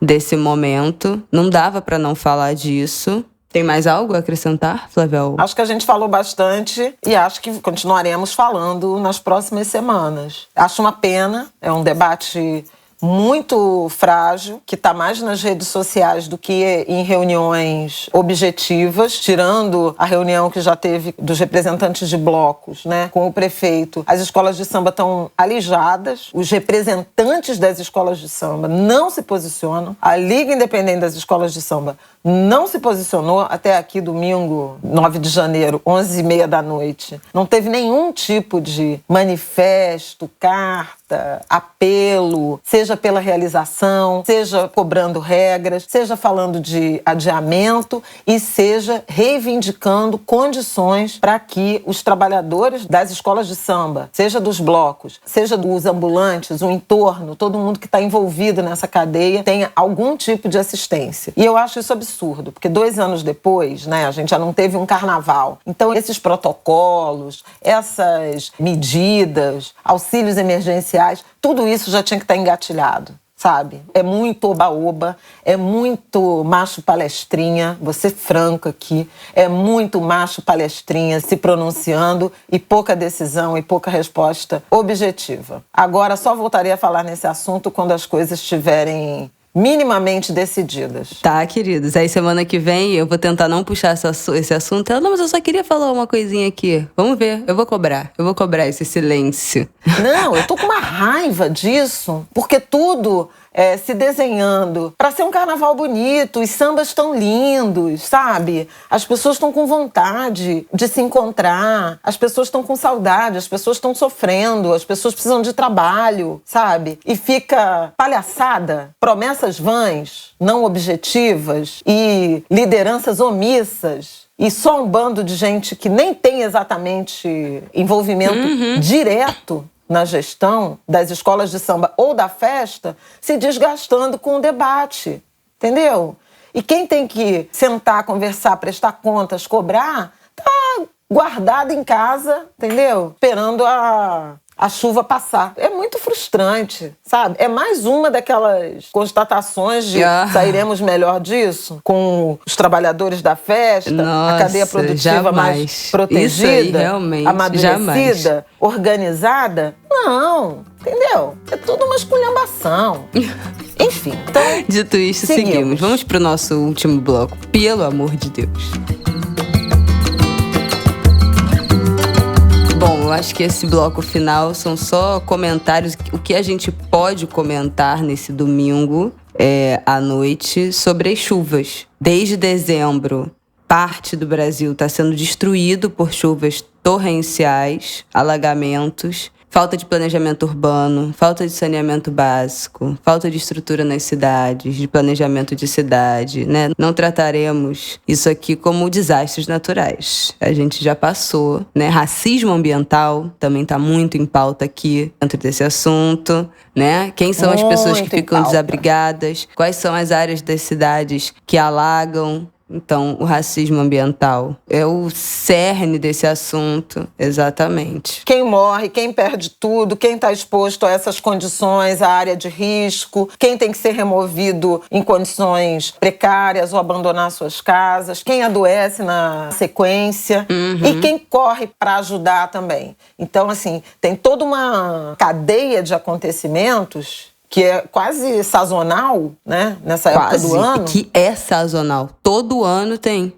desse momento. Não dava para não falar disso. Tem mais algo a acrescentar, Flávia? Acho que a gente falou bastante e acho que continuaremos falando nas próximas semanas. Acho uma pena, é um debate muito frágil, que está mais nas redes sociais do que em reuniões objetivas, tirando a reunião que já teve dos representantes de blocos, né, com o prefeito. As escolas de samba estão alijadas, os representantes das escolas de samba não se posicionam, a Liga Independente das Escolas de Samba não se posicionou até aqui domingo, 9 de janeiro, 11h30 da noite. Não teve nenhum tipo de manifesto, carta, apelo, seja pela realização, seja cobrando regras, seja falando de adiamento e seja reivindicando condições para que os trabalhadores das escolas de samba, seja dos blocos, seja dos ambulantes, o entorno, todo mundo que está envolvido nessa cadeia, tenha algum tipo de assistência. E eu acho isso absurdo, porque 2 anos depois, né, a gente já não teve um carnaval. Então, esses protocolos, essas medidas, auxílios emergenciais, tudo isso já tinha que estar engatilhado, sabe? É muito oba-oba, é muito macho palestrinha, vou ser franco aqui, é muito macho palestrinha se pronunciando e pouca decisão e pouca resposta objetiva. Agora, só voltarei a falar nesse assunto quando as coisas estiverem minimamente decididas. Tá, queridos. Aí semana que vem eu vou tentar não puxar esse assunto. Ela, não, mas eu só queria falar uma coisinha aqui. Vamos ver, eu vou cobrar esse silêncio. Não, eu tô com uma raiva disso, porque tudo se desenhando para ser um carnaval bonito, os sambas estão lindos, sabe? As pessoas estão com vontade de se encontrar, as pessoas estão com saudade, as pessoas estão sofrendo, as pessoas precisam de trabalho, sabe? E fica palhaçada, promessas vãs, não objetivas e lideranças omissas. E só um bando de gente que nem tem exatamente envolvimento direto na gestão das escolas de samba ou da festa, se desgastando com o debate, entendeu? E quem tem que sentar, conversar, prestar contas, cobrar, tá guardado em casa, entendeu? Esperando a chuva passar. É muito frustrante, sabe? É mais uma daquelas constatações de sairemos melhor disso, com os trabalhadores da festa, a cadeia produtiva mais protegida, amadurecida, organizada. Não, entendeu? É tudo uma esculhambação. Enfim, então... Dito isso, seguimos. Vamos pro nosso último bloco. Pelo amor de Deus. Bom, eu acho que esse bloco final são só comentários, o que a gente pode comentar nesse domingo à noite sobre as chuvas. Desde dezembro, parte do Brasil está sendo destruído por chuvas torrenciais, alagamentos, falta de planejamento urbano, falta de saneamento básico, falta de estrutura nas cidades, de planejamento de cidade, né? Não trataremos isso aqui como desastres naturais. A gente já passou, né? Racismo ambiental também está muito em pauta aqui dentro desse assunto, né? Quem são as pessoas que ficam desabrigadas? Quais são as áreas das cidades que alagam? Então, o racismo ambiental é o cerne desse assunto, exatamente. Quem morre, quem perde tudo, quem está exposto a essas condições, a área de risco, quem tem que ser removido em condições precárias ou abandonar suas casas, quem adoece na sequência e quem corre para ajudar também. Então, assim, tem toda uma cadeia de acontecimentos que é quase sazonal, né? Nessa época do ano. Que é sazonal. Todo ano tem.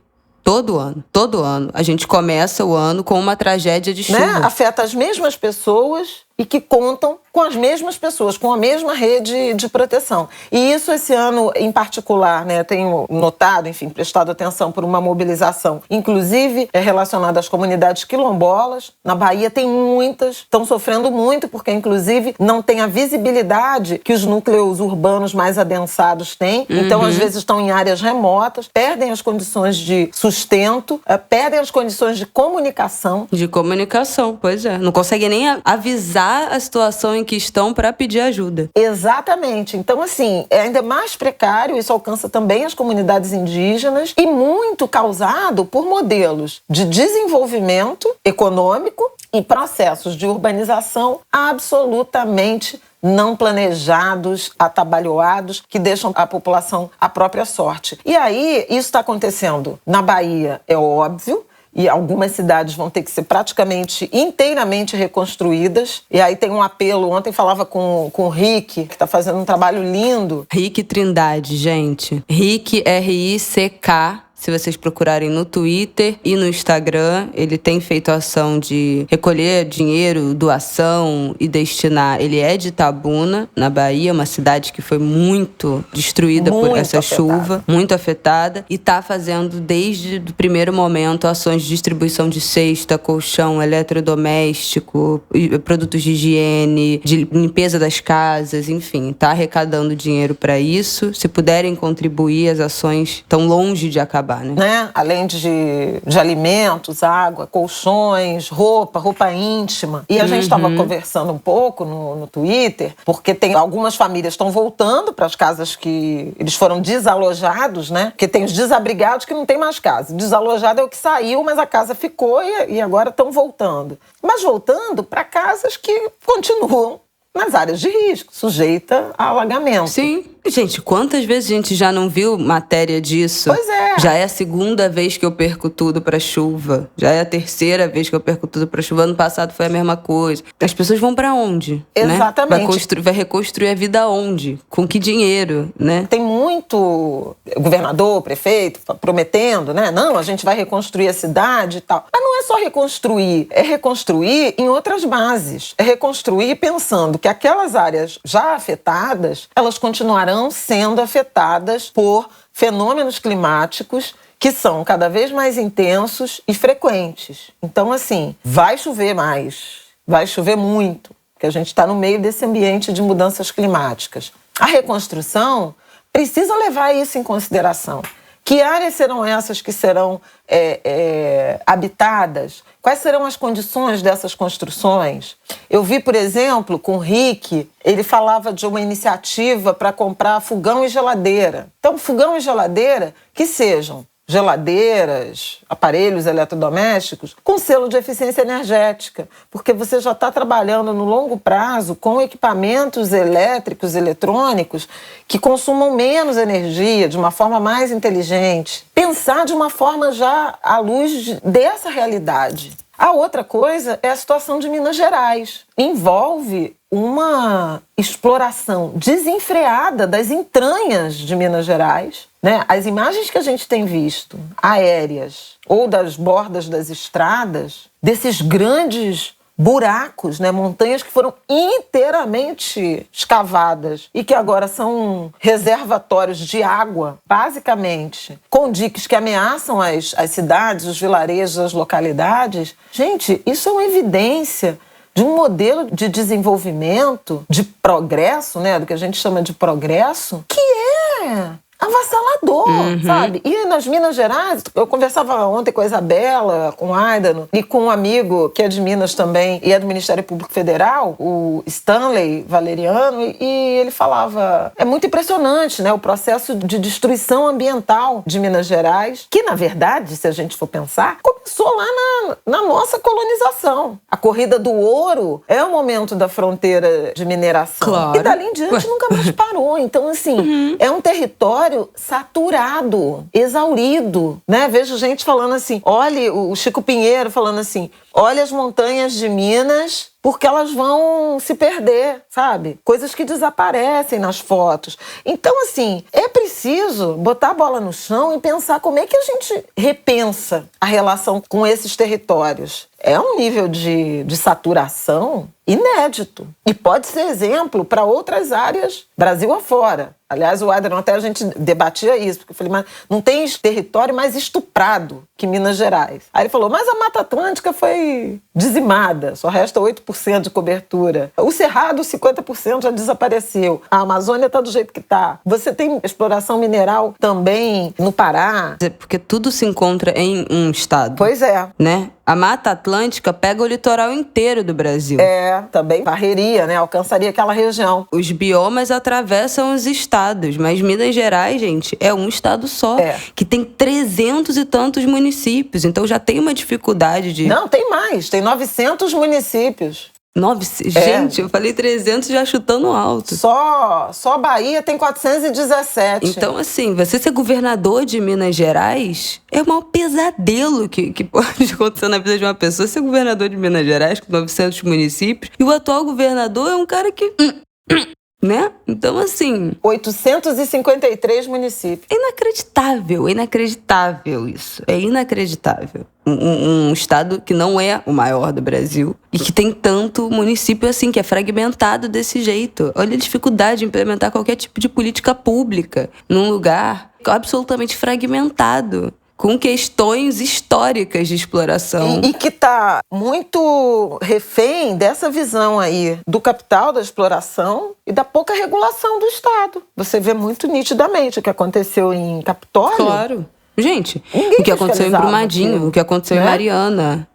Todo ano. A gente começa o ano com uma tragédia de chuva. Né? Afeta as mesmas pessoas e que contam com as mesmas pessoas, com a mesma rede de proteção. E isso, esse ano em particular, né, tenho notado, enfim, prestado atenção por uma mobilização, inclusive relacionada às comunidades quilombolas. Na Bahia tem muitas, estão sofrendo muito, porque inclusive não tem a visibilidade que os núcleos urbanos mais adensados têm. Então, às vezes, estão em áreas remotas, perdem as condições de sustento, perdem as condições de comunicação. De comunicação, pois é. Não conseguem nem avisar a situação em que estão para pedir ajuda. Exatamente. Então, assim, é ainda mais precário, isso alcança também as comunidades indígenas e muito causado por modelos de desenvolvimento econômico e processos de urbanização absolutamente não planejados, atabalhoados, que deixam a população à própria sorte. E aí, isso está acontecendo na Bahia, é óbvio, e algumas cidades vão ter que ser praticamente inteiramente reconstruídas. E aí tem um apelo, ontem falava com o Rick, que está fazendo um trabalho lindo. Rick Trindade, gente. Rick, R-I-C-K. Se vocês procurarem no Twitter e no Instagram, ele tem feito ação de recolher dinheiro, doação e destinar. Ele é de Itabuna, na Bahia, uma cidade que foi muito destruída por essa chuva, muito afetada. E está fazendo, desde o primeiro momento, ações de distribuição de cesta, colchão, eletrodoméstico, produtos de higiene, de limpeza das casas, enfim. Está arrecadando dinheiro para isso. Se puderem contribuir, as ações estão longe de acabar. Né? Além de alimentos, água, colchões, roupa íntima. E a gente estava conversando um pouco no Twitter, porque tem algumas famílias que estão voltando para as casas que eles foram desalojados, né? Porque tem os desabrigados que não tem mais casa. Desalojado é o que saiu, mas a casa ficou e agora estão voltando. Mas voltando para casas que continuam nas áreas de risco, sujeita a alagamento. Sim. Gente, quantas vezes a gente já não viu matéria disso? Pois é. Já é a segunda vez que eu perco tudo pra chuva. Já é a terceira vez que eu perco tudo pra chuva. Ano passado foi a mesma coisa. As pessoas vão pra onde? Exatamente. Né? Vai reconstruir a vida onde? Com que dinheiro, né? Tem muito governador, prefeito prometendo, né? Não, a gente vai reconstruir a cidade e tal. Mas não é só reconstruir. É reconstruir em outras bases. É reconstruir pensando que aquelas áreas já afetadas, elas continuarão sendo afetadas por fenômenos climáticos que são cada vez mais intensos e frequentes. Então, assim, vai chover mais, vai chover muito, porque a gente está no meio desse ambiente de mudanças climáticas. A reconstrução precisa levar isso em consideração. Que áreas serão essas que serão habitadas? Quais serão as condições dessas construções? Eu vi, por exemplo, com o Rick, ele falava de uma iniciativa para comprar fogão e geladeira. Então, fogão e geladeira que sejam geladeiras, aparelhos eletrodomésticos, com selo de eficiência energética, porque você já está trabalhando no longo prazo com equipamentos elétricos, eletrônicos, que consumam menos energia, de uma forma mais inteligente. Pensar de uma forma já à luz dessa realidade. A outra coisa é a situação de Minas Gerais. Envolve uma exploração desenfreada das entranhas de Minas Gerais, né? As imagens que a gente tem visto, aéreas ou das bordas das estradas, desses grandes buracos, né? Montanhas que foram inteiramente escavadas e que agora são reservatórios de água, basicamente, com diques que ameaçam as cidades, os vilarejos, as localidades. Gente, isso é uma evidência de um modelo de desenvolvimento, de progresso, né? Do que a gente chama de progresso, que é avassalador, sabe? E nas Minas Gerais, eu conversava ontem com a Isabela, com o Aidano e com um amigo que é de Minas também e é do Ministério Público Federal, o Stanley Valeriano, e ele falava, é muito impressionante, né? O processo de destruição ambiental de Minas Gerais, que na verdade, se a gente for pensar, começou lá na nossa colonização. A corrida do ouro é o momento da fronteira de mineração. Claro. E dali em diante nunca mais parou. Então, assim, é um território saturado, exaurido, né? Vejo gente falando assim, olha, o Chico Pinheiro falando assim, olha as montanhas de Minas porque elas vão se perder, sabe? Coisas que desaparecem nas fotos. Então, assim, é preciso botar a bola no chão e pensar como é que a gente repensa a relação com esses territórios. É um nível de saturação inédito. E pode ser exemplo para outras áreas, Brasil afora. Aliás, o Adriano, até a gente debatia isso, porque eu falei, mas não tem território mais estuprado que Minas Gerais. Aí ele falou, mas a Mata Atlântica foi dizimada, só resta 8% de cobertura. O Cerrado, 50% já desapareceu. A Amazônia está do jeito que está. Você tem exploração mineral também no Pará. Porque tudo se encontra em um estado. Pois é. Né? A Mata Atlântica pega o litoral inteiro do Brasil. É, também varreria, né? Alcançaria aquela região. Os biomas atravessam os estados, mas Minas Gerais, gente, é um estado só, que tem 300 e tantos municípios, então já tem uma dificuldade de... Não, tem mais, tem 900 municípios. Gente, eu falei 300 já chutando alto. Só Bahia tem 417. Então, assim, você ser governador de Minas Gerais é o maior pesadelo que pode acontecer na vida de uma pessoa. Ser governador de Minas Gerais com 900 municípios e o atual governador é um cara que... Né? Então, assim... 853 municípios. É inacreditável isso. É inacreditável. Um estado que não é o maior do Brasil e que tem tanto município assim, que é fragmentado desse jeito. Olha a dificuldade de implementar qualquer tipo de política pública num lugar absolutamente fragmentado, com questões históricas de exploração. E que está muito refém dessa visão aí do capital da exploração e da pouca regulação do Estado. Você vê muito nitidamente o que aconteceu em Capitólio. Claro. Gente, ninguém o que aconteceu em Brumadinho, aquilo, o que aconteceu em Mariana,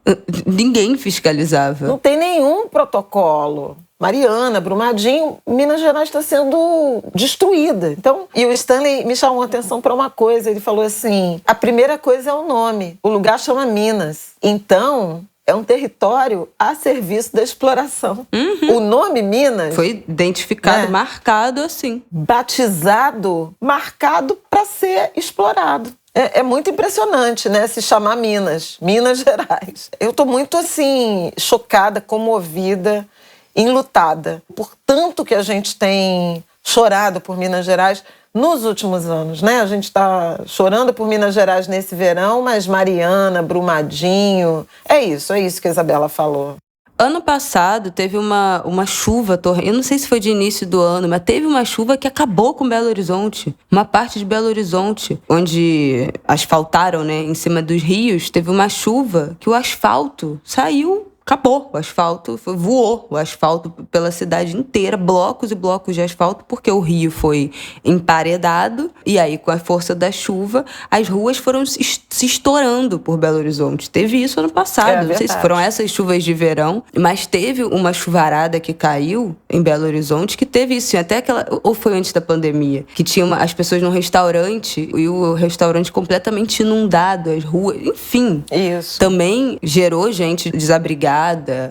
ninguém fiscalizava. Não tem nenhum protocolo. Mariana, Brumadinho, Minas Gerais está sendo destruída. Então, e o Stanley me chamou a atenção para uma coisa. Ele falou assim, a primeira coisa é o nome. O lugar chama Minas. Então, é um território a serviço da exploração. O nome Minas... foi identificado, marcado assim. Batizado, marcado para ser explorado. É muito impressionante, né? Se chamar Minas Gerais. Eu estou muito, assim, chocada, comovida, enlutada por tanto que a gente tem chorado por Minas Gerais nos últimos anos, né? A gente está chorando por Minas Gerais nesse verão, mas Mariana, Brumadinho... É isso que a Isabela falou. Ano passado teve uma chuva torrencial, eu não sei se foi de início do ano, mas teve uma chuva que acabou com Belo Horizonte. Uma parte de Belo Horizonte, onde asfaltaram, né, em cima dos rios, teve uma chuva que o asfalto saiu. Acabou, o asfalto voou, o asfalto pela cidade inteira, blocos e blocos de asfalto, porque o rio foi emparedado, e aí com a força da chuva, as ruas foram se estourando por Belo Horizonte. Teve isso ano passado, não sei se foram essas chuvas de verão, mas teve uma chuvarada que caiu em Belo Horizonte, que teve isso, até aquela, ou foi antes da pandemia, que tinha as pessoas num restaurante, e o restaurante completamente inundado, as ruas, enfim. Isso. Também gerou gente desabrigada,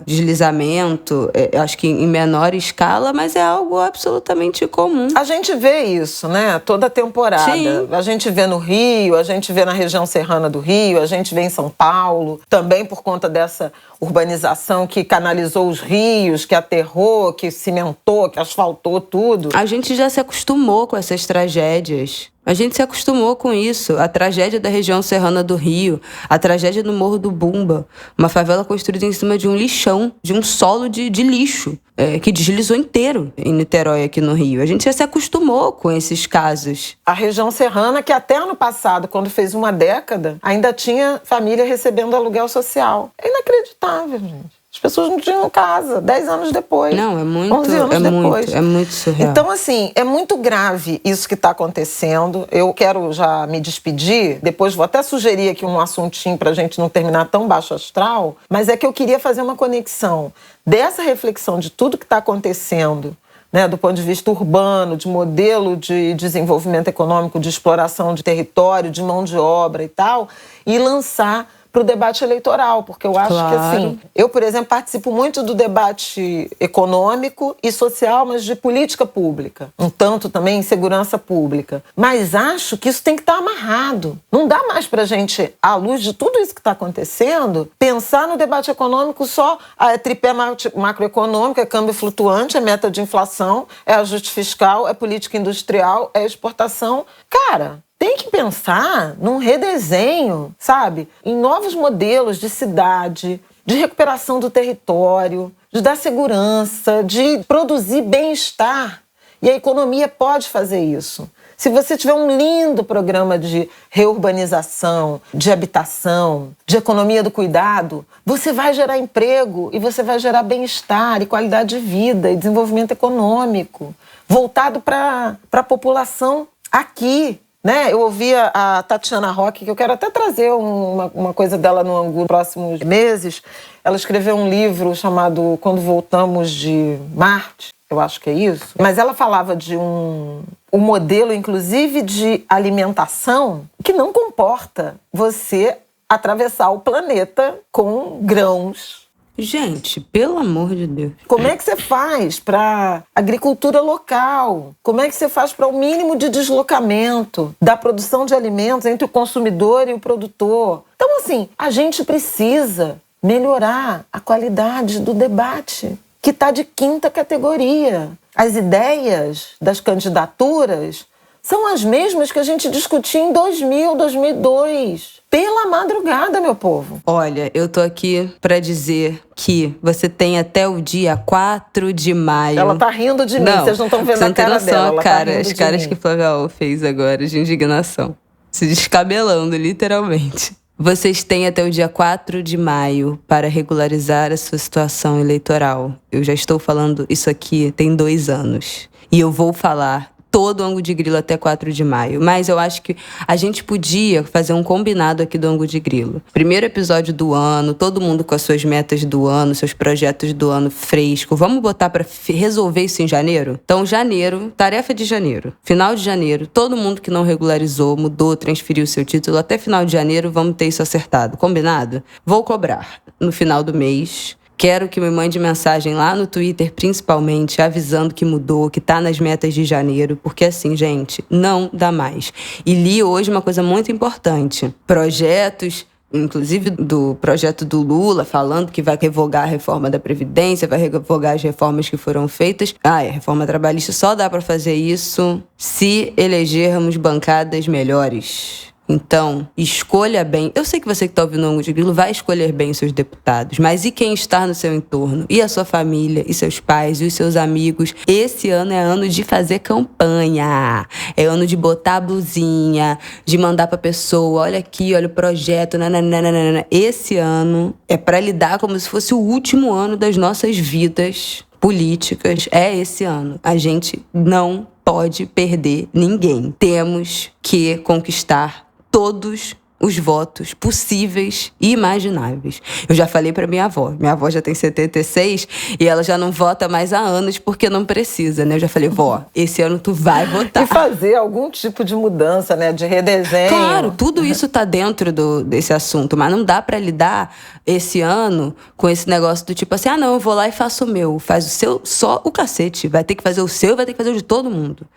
deslizamento, acho que em menor escala, mas é algo absolutamente comum. A gente vê isso, né? Toda temporada. Sim. A gente vê no Rio, a gente vê na região serrana do Rio, a gente vê em São Paulo, também por conta dessa urbanização que canalizou os rios, que aterrou, que cimentou, que asfaltou tudo. A gente já se acostumou com essas tragédias. A gente se acostumou com isso. A tragédia da região serrana do Rio, a tragédia no Morro do Bumba, uma favela construída em cima de um lixão, de um solo de lixo, que deslizou inteiro em Niterói, aqui no Rio. A gente já se acostumou com esses casos. A região serrana, que até ano passado, quando fez uma década, ainda tinha família recebendo aluguel social. É inacreditável, gente. As pessoas não tinham casa 10 anos depois. Não, é muito, 11 anos depois. É muito surreal. Então, assim, é muito grave isso que está acontecendo. Eu quero já me despedir. Depois vou até sugerir aqui um assuntinho para a gente não terminar tão baixo astral. Mas é que eu queria fazer uma conexão dessa reflexão de tudo que está acontecendo, né, do ponto de vista urbano, de modelo de desenvolvimento econômico, de exploração de território, de mão de obra e tal, e lançar para o debate eleitoral, porque eu acho Claro. que, assim, eu, por exemplo, participo muito do debate econômico e social, mas de política pública, um tanto também em segurança pública. Mas acho que isso tem que estar amarrado. Não dá mais para a gente, à luz de tudo isso que está acontecendo, pensar no debate econômico só, é tripé macroeconômico, é câmbio flutuante, é meta de inflação, é ajuste fiscal, é política industrial, é exportação. Cara, tem que pensar num redesenho, sabe? Em novos modelos de cidade, de recuperação do território, de dar segurança, de produzir bem-estar. E a economia pode fazer isso. Se você tiver um lindo programa de reurbanização, de habitação, de economia do cuidado, você vai gerar emprego e você vai gerar bem-estar e qualidade de vida e desenvolvimento econômico, voltado para a população aqui. Né? Eu ouvi a Tatiana Roque, que eu quero até trazer uma coisa dela no Angu nos próximos meses. Ela escreveu um livro chamado Quando Voltamos de Marte, eu acho que é isso. Mas ela falava de um modelo, inclusive, de alimentação que não comporta você atravessar o planeta com grãos. Gente, pelo amor de Deus. Como é que você faz para agricultura local? Como é que você faz para o mínimo de deslocamento da produção de alimentos entre o consumidor e o produtor? Então, assim, a gente precisa melhorar a qualidade do debate, que está de quinta categoria. As ideias das candidaturas são as mesmas que a gente discutia em 2000, 2002. Pela madrugada, meu povo. Olha, eu tô aqui pra dizer que você tem até o dia 4 de maio. Ela tá rindo de mim, vocês não estão vendo a cara dela. Ela tá rindo as de caras mim. que Flávia fez agora de indignação. Se descabelando, literalmente. Vocês têm até o dia 4 de maio para regularizar a sua situação eleitoral. Eu já estou falando isso aqui tem 2 anos. E eu vou falar todo o Angu de Grilo até 4 de maio. Mas eu acho que a gente podia fazer um combinado aqui do Angu de Grilo. Primeiro episódio do ano, todo mundo com as suas metas do ano, seus projetos do ano fresco. Vamos botar pra resolver isso em janeiro? Então, janeiro, tarefa de janeiro. Final de janeiro, todo mundo que não regularizou, mudou, transferiu o seu título, até final de janeiro, vamos ter isso acertado. Combinado? Vou cobrar no final do mês. Quero que me mande mensagem lá no Twitter, principalmente, avisando que mudou, que tá nas metas de janeiro, porque assim, gente, não dá mais. E li hoje uma coisa muito importante. Projetos, inclusive do projeto do Lula, falando que vai revogar a reforma da Previdência, vai revogar as reformas que foram feitas. A reforma trabalhista só dá pra fazer isso se elegermos bancadas melhores. Então, escolha bem. Eu sei que você que está ouvindo o Angu de Grilo vai escolher bem os seus deputados, mas e quem está no seu entorno? E a sua família, e seus pais, e os seus amigos? Esse ano é ano de fazer campanha. É ano de botar a blusinha, de mandar pra pessoa, olha aqui, olha o projeto, nananana. Esse ano é para lidar como se fosse o último ano das nossas vidas políticas. É esse ano. A gente não pode perder ninguém. Temos que conquistar todos os votos possíveis e imagináveis. Eu já falei pra minha avó. Minha avó já tem 76 e ela já não vota mais há anos porque não precisa, né? Eu já falei, vó, esse ano tu vai votar. E fazer algum tipo de mudança, né? De redesenho. Claro, tudo isso tá dentro desse assunto, mas não dá pra lidar esse ano com esse negócio do tipo assim, não, eu vou lá e faço o meu. Faz o seu, só o cacete. Vai ter que fazer o seu e vai ter que fazer o de todo mundo.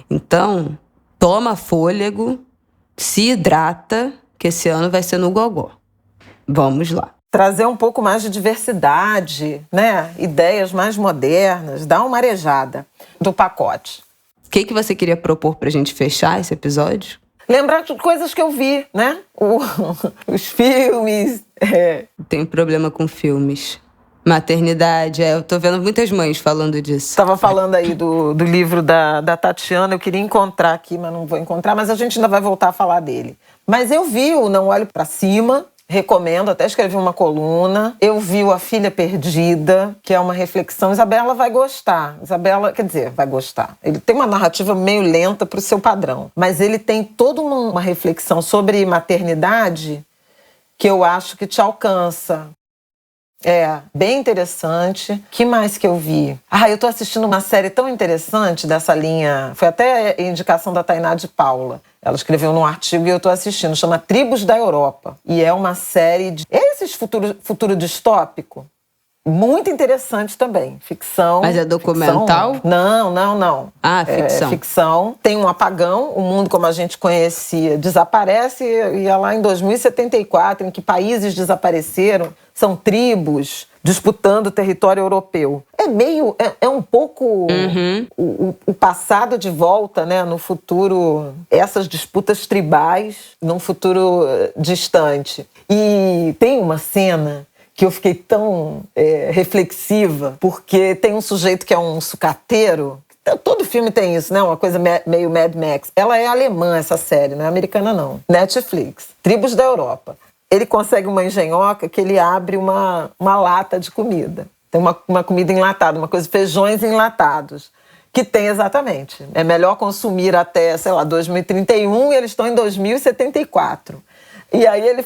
Então, toma fôlego, se hidrata, que esse ano vai ser no gogó. Vamos lá. Trazer um pouco mais de diversidade, né? Ideias mais modernas, dar uma arejada do pacote. O que você queria propor pra gente fechar esse episódio? Lembrar de coisas que eu vi, né? Os filmes. Tenho problema com filmes. Maternidade, eu tô vendo muitas mães falando disso. Estava falando aí do livro da Tatiana, eu queria encontrar aqui, mas não vou encontrar, mas a gente ainda vai voltar a falar dele. Mas eu vi o Não Olho Pra Cima, recomendo, até escrevi uma coluna. Eu vi o A Filha Perdida, que é uma reflexão. Isabela vai gostar. Isabela, quer dizer, vai gostar. Ele tem uma narrativa meio lenta pro seu padrão, mas ele tem toda uma reflexão sobre maternidade que eu acho que te alcança. Bem interessante. Que mais que eu vi? Eu tô assistindo uma série tão interessante dessa linha. Foi até a indicação da Tainá de Paula. Ela escreveu num artigo e eu tô assistindo. Chama Tribos da Europa. E é uma série de... esses futuro distópico. Muito interessante também. Ficção. Mas é documental? Ficção. Não. Ficção. É ficção. Tem um apagão, o mundo como a gente conhecia desaparece, e é lá em 2074, em que países desapareceram, são tribos disputando o território europeu. É um pouco o passado de volta, né, no futuro, essas disputas tribais, num futuro distante. E tem uma cena que eu fiquei tão reflexiva, porque tem um sujeito que é um sucateiro. Todo filme tem isso, né? Uma coisa meio Mad Max. Ela é alemã, essa série, não é americana, não. Netflix. Tribos da Europa. Ele consegue uma engenhoca que ele abre uma lata de comida. Tem uma comida enlatada, uma coisa, feijões enlatados. Que tem exatamente. É melhor consumir até, 2031, e eles estão em 2074. E aí ele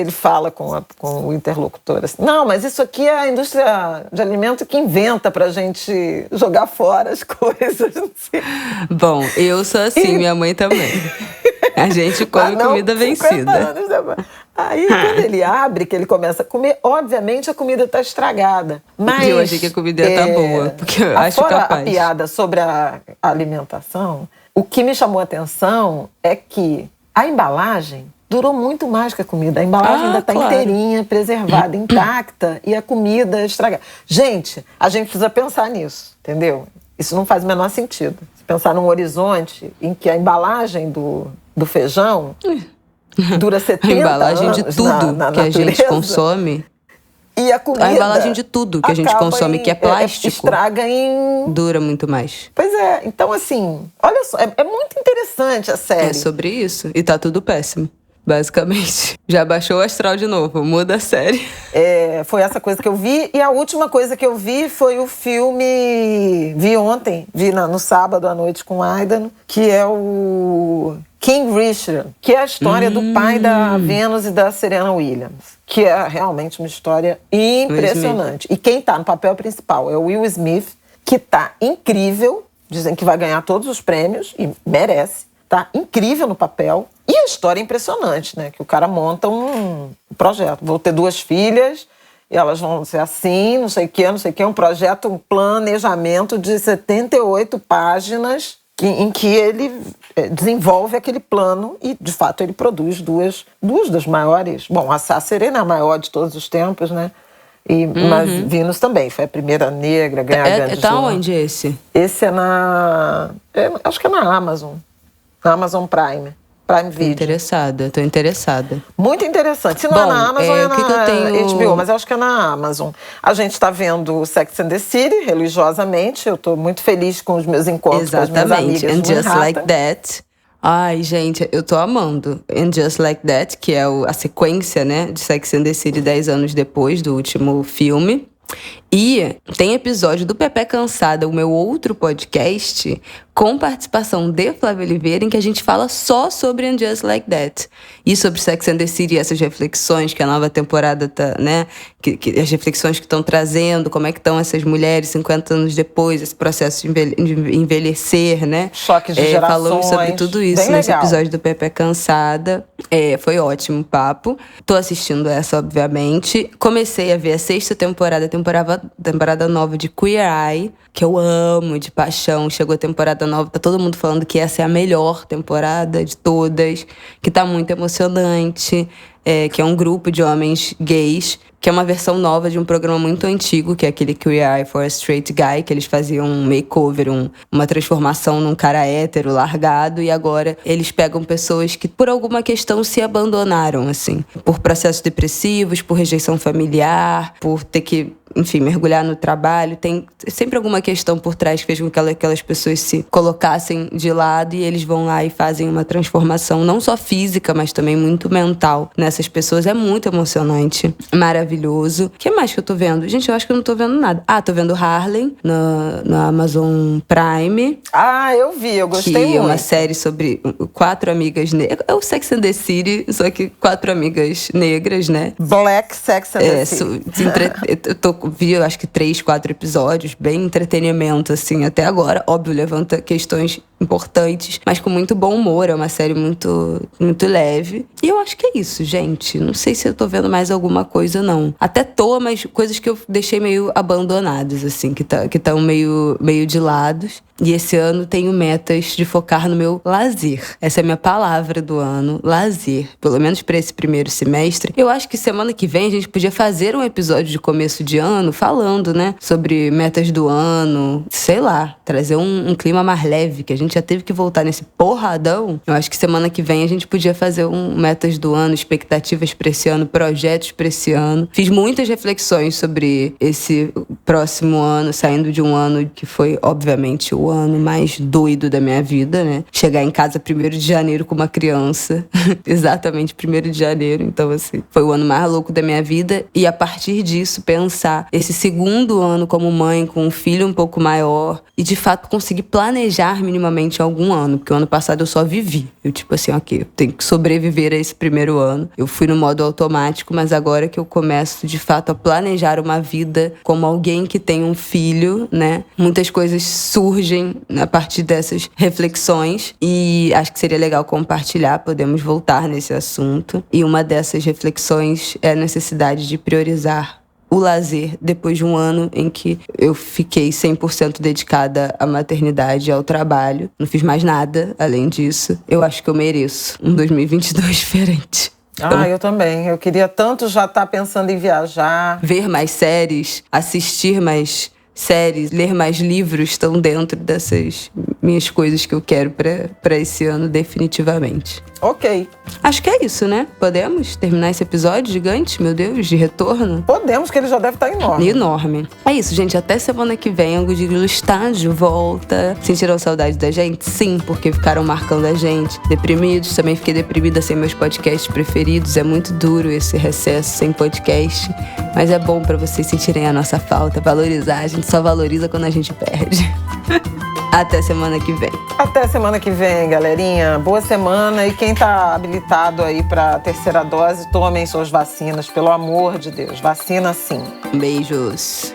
fala com o interlocutor assim, não, mas isso aqui é a indústria de alimento que inventa pra gente jogar fora as coisas. Não sei. Bom, eu sou assim, minha mãe também. A gente come comida vencida. Aí quando ele abre, que ele começa a comer, obviamente a comida tá estragada. Mas eu achei que a comida tá boa, porque eu acho capaz. A piada sobre a alimentação, o que me chamou a atenção é que a embalagem durou muito mais que a comida. A embalagem ainda está inteirinha, preservada, intacta, e a comida estragada. Gente, a gente precisa pensar nisso, entendeu? Isso não faz o menor sentido. Se pensar num horizonte em que a embalagem do feijão dura 70 anos. A embalagem de tudo que a gente consome. E a comida... A embalagem de tudo que a gente consome, que é plástico, estraga dura muito mais. Pois é. Então, assim, olha só, é muito interessante a série. É sobre isso. E tá tudo péssimo. Basicamente. Já baixou o astral de novo, muda a série. Foi essa coisa que eu vi. E a última coisa que eu vi foi o filme... Vi ontem, no sábado à noite com o Aidan, que é o King Richard, que é a história do pai da Venus e da Serena Williams. Que é realmente uma história impressionante. E quem tá no papel principal é o Will Smith, que tá incrível. Dizem que vai ganhar todos os prêmios, e merece. Tá incrível no papel. E a história é impressionante, né? Que o cara monta um projeto. Vou ter 2 filhas, e elas vão ser assim, não sei o quê. Um projeto, um planejamento de 78 páginas em que ele desenvolve aquele plano e, de fato, ele produz duas das maiores... Bom, a Serena é a maior de todos os tempos, né? Mas Venus também, foi a primeira negra a ganhar grandes. Tá onde esse? Esse é acho que é na Amazon. Na Amazon Prime Video. Tô interessada. Muito interessante. Se não é na Amazon, é na HBO, mas eu acho que é na Amazon. A gente está vendo Sex and the City, religiosamente. Eu estou muito feliz com os meus encontros com as minhas amigas. And Just Like That. Ai, gente, eu tô amando. And Just Like That, que é a sequência, né, de Sex and the City 10 anos depois do último filme. E tem episódio do Pepe Cansada, o meu outro podcast, com participação de Flávia Oliveira, em que a gente fala só sobre And Just Like That. E sobre Sex and the City, essas reflexões que a nova temporada tá, né? Que as reflexões que estão trazendo, como é que estão essas mulheres 50 anos depois, esse processo de envelhecer, né? Choque de gerações. Falamos sobre tudo isso nesse episódio do Pepe Cansada. Foi ótimo o papo. Tô assistindo essa, obviamente. Comecei a ver a 6ª temporada nova de Queer Eye, que eu amo de paixão. Chegou a temporada nova, tá todo mundo falando que essa é a melhor temporada de todas, que tá muito emocionante, que é um grupo de homens gays, que é uma versão nova de um programa muito antigo, que é aquele Queer Eye for a Straight Guy, que eles faziam um makeover, uma transformação num cara hétero, largado, e agora eles pegam pessoas que por alguma questão se abandonaram, assim, por processos depressivos, por rejeição familiar, por ter que, enfim, mergulhar no trabalho. Tem sempre alguma questão por trás que fez com que aquelas pessoas se colocassem de lado, e eles vão lá e fazem uma transformação, não só física, mas também muito mental nessas pessoas. É muito emocionante, maravilhoso. maravilhoso. O que mais que eu tô vendo? Gente, eu acho que eu não tô vendo nada. Tô vendo Harlem na Amazon Prime. Eu vi, eu gostei muito. Que é uma série sobre 4 amigas negras. É o Sex and the City, só que 4 amigas negras, né? Black Sex and the City. Eu acho que 3, 4 episódios, bem entretenimento, assim, até agora. Óbvio, levanta questões importantes, mas com muito bom humor. É uma série muito, muito leve. E eu acho que é isso, gente. Não sei se eu tô vendo mais alguma coisa, não. Até tô, mas coisas que eu deixei meio abandonadas, assim, que estão meio de lado. E esse ano tenho metas de focar no meu lazer. Essa é a minha palavra do ano, lazer. Pelo menos para esse primeiro semestre. Eu acho que semana que vem a gente podia fazer um episódio de começo de ano falando, né? Sobre metas do ano. Sei lá, trazer um clima mais leve, que a gente já teve que voltar nesse porradão. Eu acho que semana que vem a gente podia fazer um metas do ano, expectativas para esse ano, projetos para esse ano. Fiz muitas reflexões sobre esse próximo ano, saindo de um ano que foi, obviamente, o ano mais doido da minha vida, né? Chegar em casa 1º de janeiro com uma criança. Exatamente, 1º de janeiro. Então, assim, foi o ano mais louco da minha vida. E a partir disso, pensar esse segundo ano como mãe, com um filho um pouco maior. E, de fato, conseguir planejar minimamente algum ano. Porque o ano passado eu só vivi. Eu, tipo assim, ok, eu tenho que sobreviver a esse primeiro ano. Eu fui no modo automático, mas agora que eu começo, de fato, a planejar uma vida como alguém que tem um filho, né? Muitas coisas surgem a partir dessas reflexões e acho que seria legal compartilhar, podemos voltar nesse assunto. E uma dessas reflexões é a necessidade de priorizar o lazer depois de um ano em que eu fiquei 100% dedicada à maternidade e ao trabalho. Não fiz mais nada além disso. Eu acho que eu mereço um 2022 diferente. Então, eu também. Eu queria tanto já estar pensando em viajar. Ver mais séries, assistir mais séries, ler mais livros estão dentro dessas minhas coisas que eu quero pra esse ano, definitivamente. Ok. Acho que é isso, né? Podemos terminar esse episódio gigante, meu Deus, de retorno? Podemos, que ele já deve estar enorme. Enorme. É isso, gente. Até semana que vem, o Good Grilo está de volta. Sentiram saudade da gente? Sim, porque ficaram marcando a gente. Deprimidos, também fiquei deprimida sem meus podcasts preferidos. É muito duro esse recesso sem podcast. Mas é bom pra vocês sentirem a nossa falta, valorizar. A gente só valoriza quando a gente perde. Até semana que vem. Até semana que vem, galerinha. Boa semana. E quem tá habilitado aí pra terceira dose, tomem suas vacinas, pelo amor de Deus. Vacina sim. Beijos.